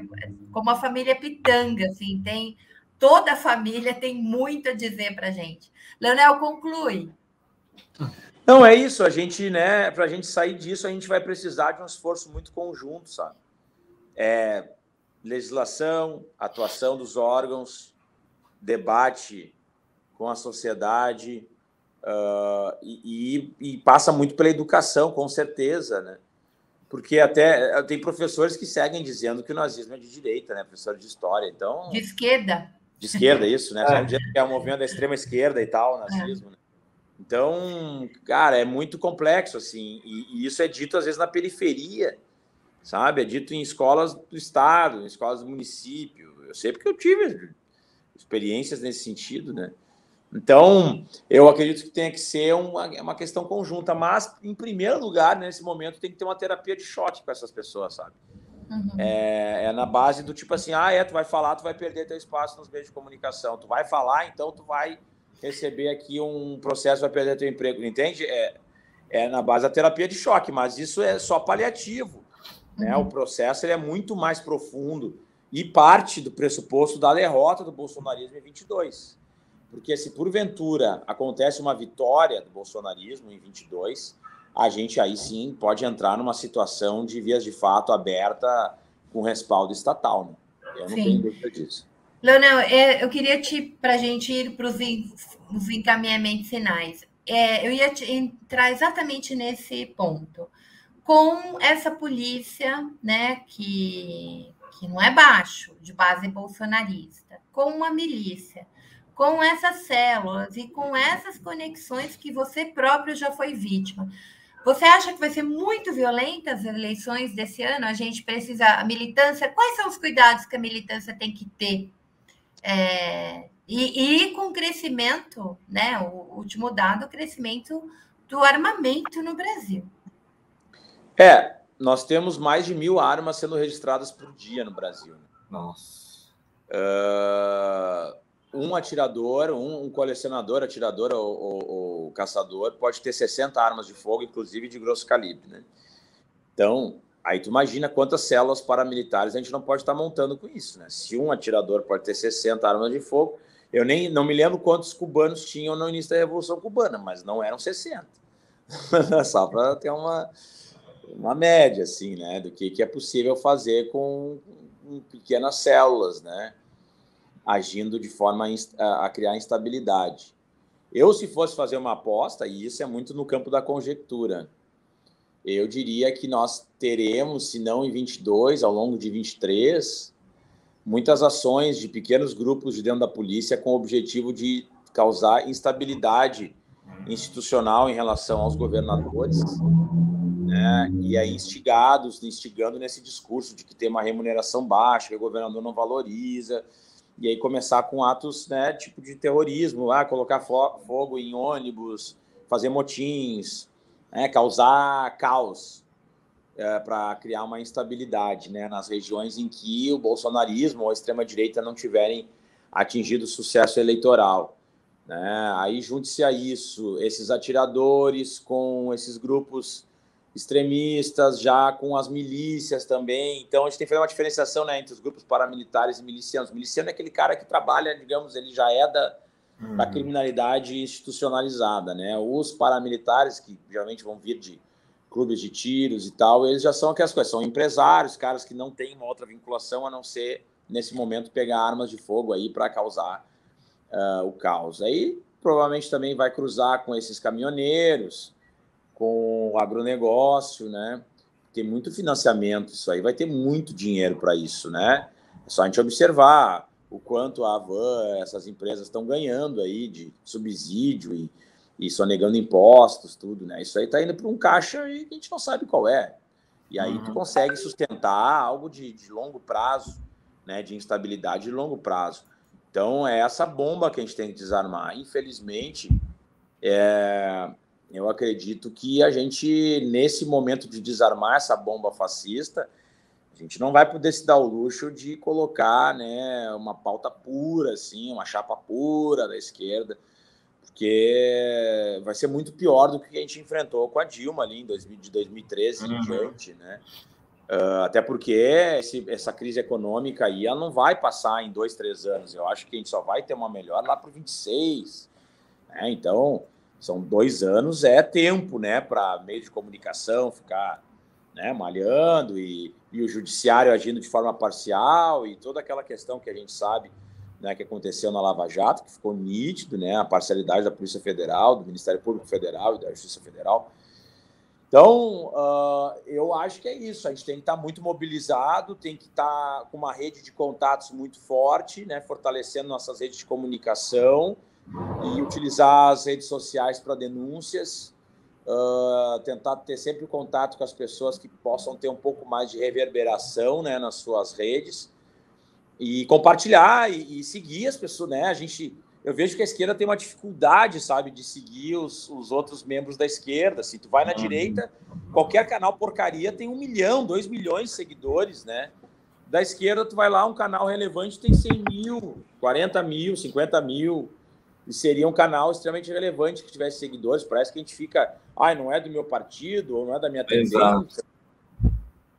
Como a família Pitanga, assim, toda a família tem muito a dizer para a gente. Leonel, conclui. Não, é isso, a gente, né, para a gente sair disso, a gente vai precisar de um esforço muito conjunto, sabe? Legislação, atuação dos órgãos, debate com a sociedade, e passa muito pela educação, com certeza, né? Porque até tem professores que seguem dizendo que o nazismo é de direita, né? Professor de história, então... De esquerda. De esquerda, isso, né? Só dizendo que é um movimento da extrema esquerda e tal, o nazismo, né? Então, cara, é muito complexo, assim, e isso é dito, às vezes, na periferia, sabe? É dito em escolas do estado, em escolas do município. Eu sei porque eu tive experiências nesse sentido, né? Então, eu acredito que tem que ser uma questão conjunta, mas, em primeiro lugar, nesse momento, tem que ter uma terapia de choque com essas pessoas, sabe? Uhum. É na base do tipo assim, tu vai falar, tu vai perder teu espaço nos meios de comunicação. Tu vai falar, então tu vai receber aqui um processo, vai perder teu emprego, entende? É na base da terapia de choque, mas isso é só paliativo, né? O processo ele é muito mais profundo e parte do pressuposto da derrota do bolsonarismo em 22. Porque se porventura acontece uma vitória do bolsonarismo em 22, a gente aí sim pode entrar numa situação de vias de fato aberta com respaldo estatal, né? Eu não tenho dúvida disso. Leonel, eu queria para a gente ir para os encaminhamentos finais. Eu ia entrar exatamente nesse ponto. Com essa polícia, né, que não é baixo, de base bolsonarista, com uma milícia, com essas células e com essas conexões que você próprio já foi vítima. Você acha que vai ser muito violenta as eleições desse ano? A gente precisa... A militância... Quais são os cuidados que a militância tem que ter? E com o crescimento, né? O último dado, o crescimento do armamento no Brasil. Nós temos mais de 1.000 armas sendo registradas por dia no Brasil. Nossa. Um atirador, um colecionador, atirador ou caçador pode ter 60 armas de fogo, inclusive de grosso calibre, né? Então, aí tu imagina quantas células paramilitares a gente não pode estar montando com isso, né? Se um atirador pode ter 60 armas de fogo, eu não me lembro quantos cubanos tinham no início da Revolução Cubana, mas não eram 60. Só para ter uma média, assim, né? Do que é possível fazer com pequenas células, né? Agindo de forma a criar instabilidade. Eu, se fosse fazer uma aposta, e isso é muito no campo da conjectura, eu diria que nós teremos, se não em 22, ao longo de 23, muitas ações de pequenos grupos de dentro da polícia com o objetivo de causar instabilidade institucional em relação aos governadores, né? E aí instigando nesse discurso de que tem uma remuneração baixa, que o governador não valoriza, e aí começar com atos, né, tipo de terrorismo, colocar fogo em ônibus, fazer motins, né, causar caos para criar uma instabilidade, né, nas regiões em que o bolsonarismo ou a extrema-direita não tiverem atingido sucesso eleitoral, né? Aí junte-se a isso esses atiradores com esses grupos extremistas, já com as milícias também. Então, a gente tem que fazer uma diferenciação, né, entre os grupos paramilitares e milicianos. O miliciano é aquele cara que trabalha, digamos, ele já é da criminalidade institucionalizada, né? Os paramilitares, que geralmente vão vir de clubes de tiros e tal, eles já são aquelas coisas, são empresários, caras que não têm uma outra vinculação a não ser, nesse momento, pegar armas de fogo aí para causar o caos. Aí, provavelmente, também vai cruzar com esses caminhoneiros, com o agronegócio, né? Tem muito financiamento, isso aí vai ter muito dinheiro para isso, né? É só a gente observar o quanto a Havan, essas empresas estão ganhando aí de subsídio e sonegando impostos, tudo, né? Isso aí está indo para um caixa e a gente não sabe qual é. E aí tu consegue sustentar algo de longo prazo, né? De instabilidade de longo prazo. Então, é essa bomba que a gente tem que desarmar. Infelizmente, eu acredito que a gente, nesse momento de desarmar essa bomba fascista, A gente não vai poder se dar o luxo de colocar, né, uma pauta pura, assim, uma chapa pura da esquerda, porque vai ser muito pior do que a gente enfrentou com a Dilma ali de 2013 em diante, né? Até porque essa crise econômica aí ela não vai passar em 2, 3 anos. Eu acho que a gente só vai ter uma melhora lá para 26. Né? Então, são 2 anos, é tempo, né, para meio de comunicação ficar, né, malhando e o judiciário agindo de forma parcial e toda aquela questão que a gente sabe, né, que aconteceu na Lava Jato, que ficou nítido, né, a parcialidade da Polícia Federal, do Ministério Público Federal e da Justiça Federal. Então, eu acho que é isso. A gente tem que estar muito mobilizado, tem que estar com uma rede de contatos muito forte, né, fortalecendo nossas redes de comunicação e utilizar as redes sociais para denúncias, tentar ter sempre contato com as pessoas que possam ter um pouco mais de reverberação, né, nas suas redes e compartilhar e seguir as pessoas, né? Eu vejo que a esquerda tem uma dificuldade, sabe, de seguir os outros membros da esquerda. Se tu vai na direita, qualquer canal porcaria tem 1 milhão, 2 milhões de seguidores, né? Da esquerda, tu vai lá, um canal relevante tem 100 mil, 40 mil, 50 mil. E seria um canal extremamente relevante que tivesse seguidores. Parece que a gente fica, não é do meu partido, ou não é da minha tendência.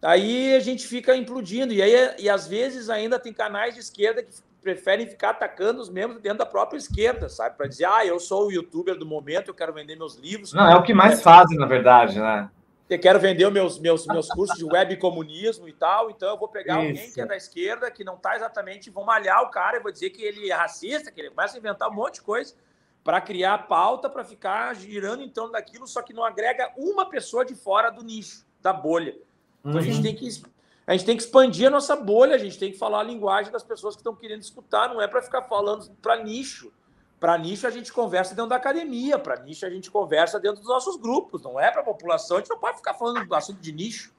Aí a gente fica implodindo. E às vezes ainda tem canais de esquerda que preferem ficar atacando os membros dentro da própria esquerda, sabe? Para dizer, eu sou o youtuber do momento, eu quero vender meus livros. Não, é o que mais fazem, na verdade, né? Eu quero vender os meus cursos de web comunismo e tal, então eu vou pegar alguém que é da esquerda, que não está exatamente, vou malhar o cara e vou dizer que ele é racista, que ele começa a inventar um monte de coisa para criar pauta, para ficar girando em torno daquilo, só que não agrega uma pessoa de fora do nicho, da bolha. Então a gente tem que expandir a nossa bolha, a gente tem que falar a linguagem das pessoas que estão querendo escutar, não é para ficar falando para nicho. Para nicho a gente conversa dentro da academia, para nicho a gente conversa dentro dos nossos grupos, não é para a população, a gente não pode ficar falando do assunto de nicho.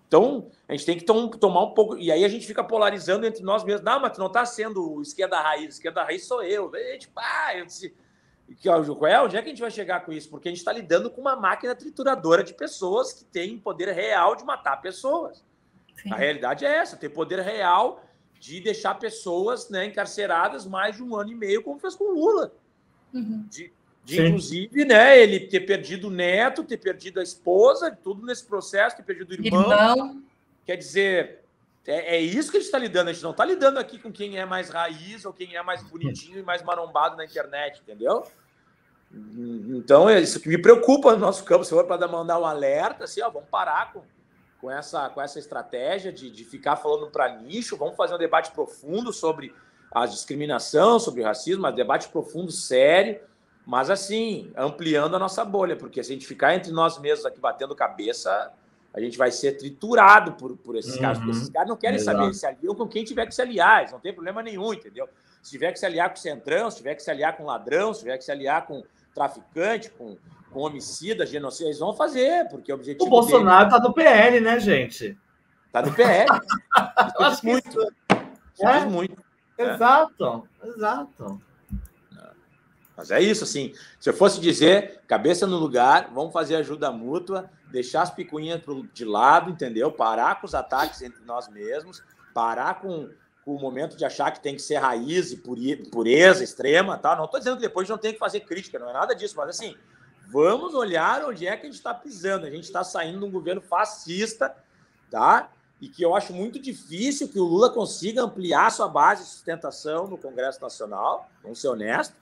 Então, a gente tem que tomar um pouco... E aí a gente fica polarizando entre nós mesmos. Não, mas tu não está sendo esquerda raiz sou eu. Eu disse... Joel, onde é que a gente vai chegar com isso? Porque a gente está lidando com uma máquina trituradora de pessoas que tem poder real de matar pessoas. Sim. A realidade é essa, tem poder real de deixar pessoas, né, encarceradas mais de 1 ano e meio, como fez com o Lula. De inclusive, né, ele ter perdido o neto, ter perdido a esposa, tudo nesse processo, ter perdido o irmão. Quer dizer, é isso que a gente está lidando. A gente não está lidando aqui com quem é mais raiz ou quem é mais bonitinho e mais marombado na internet, entendeu? Então, é isso que me preocupa no nosso campo. Se for para mandar um alerta, assim, vamos parar com essa estratégia de ficar falando para nicho, vamos fazer um debate profundo sobre a discriminação, sobre o racismo, um debate profundo, sério, mas assim, ampliando a nossa bolha, porque se a gente ficar entre nós mesmos aqui batendo cabeça, a gente vai ser triturado por esses caras, porque esses caras não querem saber, eles se aliam com quem tiver que se aliar, eles não tem problema nenhum, entendeu? Se tiver que se aliar com o centrão, se tiver que se aliar com ladrão, se tiver que se aliar com traficante, com homicida, genocida, eles vão fazer, porque o objetivo... O Bolsonaro tá no PL, né, gente? Tá no PL. Isso diz muito. Isso diz muito. Exato. Mas é isso, assim, se eu fosse dizer, cabeça no lugar, vamos fazer ajuda mútua, deixar as picuinhas de lado, entendeu? Parar com os ataques entre nós mesmos, parar com o momento de achar que tem que ser raiz e pureza extrema, tá? Não estou dizendo que depois não tem que fazer crítica, não é nada disso, mas assim, vamos olhar onde é que a gente está pisando. A gente está saindo de um governo fascista, tá? E que eu acho muito difícil que o Lula consiga ampliar sua base de sustentação no Congresso Nacional, vamos ser honestos,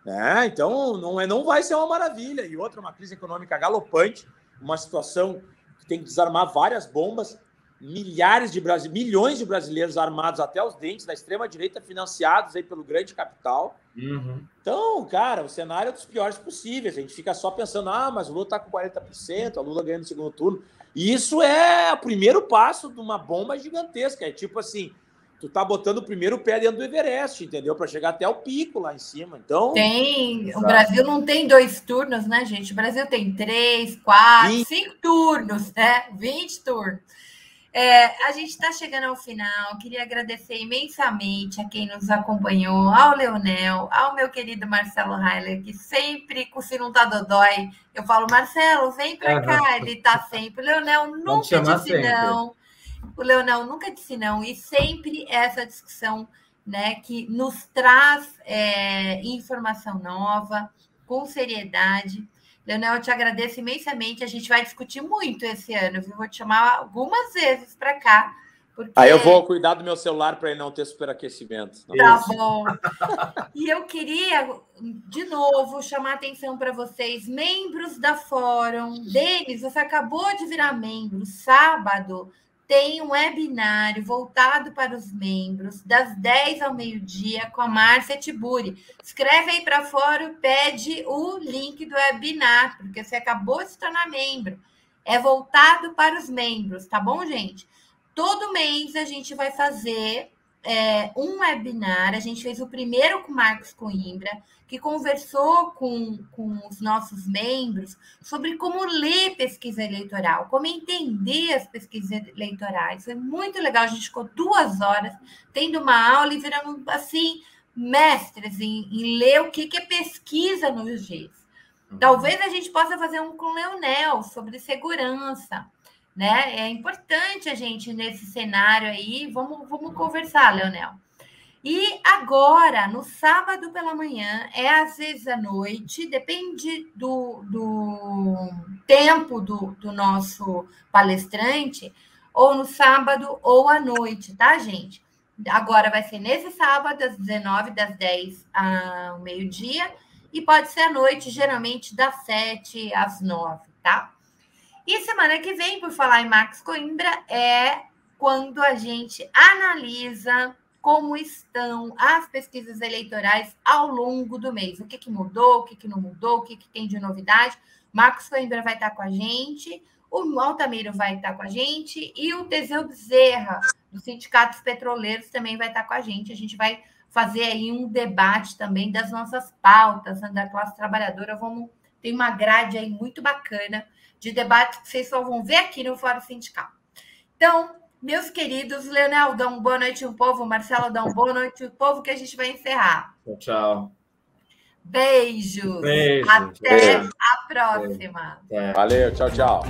né? Então, não vai ser uma maravilha. E outra, uma crise econômica galopante, uma situação que tem que desarmar várias bombas, milhões de brasileiros armados até os dentes da extrema-direita, financiados aí pelo grande capital. Então, cara, o cenário é dos piores possíveis. A gente fica só pensando, mas o Lula está com 40%, a Lula ganha no segundo turno. E isso é o primeiro passo de uma bomba gigantesca. É tipo assim, tu tá botando o primeiro pé dentro do Everest, entendeu? Para chegar até o pico lá em cima. Então, o Brasil não tem 2 turnos, né, gente? O Brasil tem 3, 4, 5 turnos, né? 20 turnos. A gente está chegando ao final. Queria agradecer imensamente a quem nos acompanhou, ao Leonel, ao meu querido Marcelo Heiler, que sempre, se não tá dodói, eu falo, Marcelo, vem para cá, ele tá sempre. O Leonel nunca disse não. O Leonel nunca disse não, e sempre essa discussão, né, que nos traz informação nova, com seriedade. Leonel, eu te agradeço imensamente. A gente vai discutir muito esse ano, viu? Vou te chamar algumas vezes para cá. Porque... Aí eu vou cuidar do meu celular para ele não ter superaquecimento. Tá bom. E eu queria, de novo, chamar a atenção para vocês, membros da Fórum. Denis, você acabou de virar membro. Sábado tem um webinário voltado para os membros, das 10 ao meio-dia, com a Márcia Tiburi. Escreve aí para Fórum, pede o link do webinar, porque você acabou de se tornar membro. É voltado para os membros, tá bom, gente? Todo mês a gente vai fazer um webinar. A gente fez o primeiro com o Marcos Coimbra, que conversou com os nossos membros sobre como ler pesquisa eleitoral, como entender as pesquisas eleitorais. Foi muito legal. A gente ficou 2 horas tendo uma aula e viramos, assim, mestres em ler o que é pesquisa nos dias. Talvez a gente possa fazer um com o Leonel sobre segurança. Né? É importante a gente, nesse cenário aí, vamos conversar, Leonel. E agora, no sábado pela manhã, às vezes à noite, depende do tempo do nosso palestrante, ou no sábado ou à noite, tá, gente? Agora vai ser nesse sábado, às 19, das 10 ao meio-dia, e pode ser à noite, geralmente das 7 às 9, tá? E semana que vem, por falar em Marcos Coimbra, é quando a gente analisa como estão as pesquisas eleitorais ao longo do mês. O que mudou, o que não mudou, o que tem de novidade. Marcos Coimbra vai estar com a gente, o Altamiro vai estar com a gente e o Teseu Bezerra, dos Sindicatos Petroleiros, também vai estar com a gente. A gente vai fazer aí um debate também das nossas pautas, né, da classe trabalhadora. Tem uma grade aí muito bacana de debate que vocês só vão ver aqui no Fórum Sindical. Então, meus queridos, Leonel, dá uma boa noite ao povo, Marcelo, dá uma boa noite ao povo, que a gente vai encerrar. Tchau. Beijos. Beijo. Até a próxima. Valeu, tchau, tchau.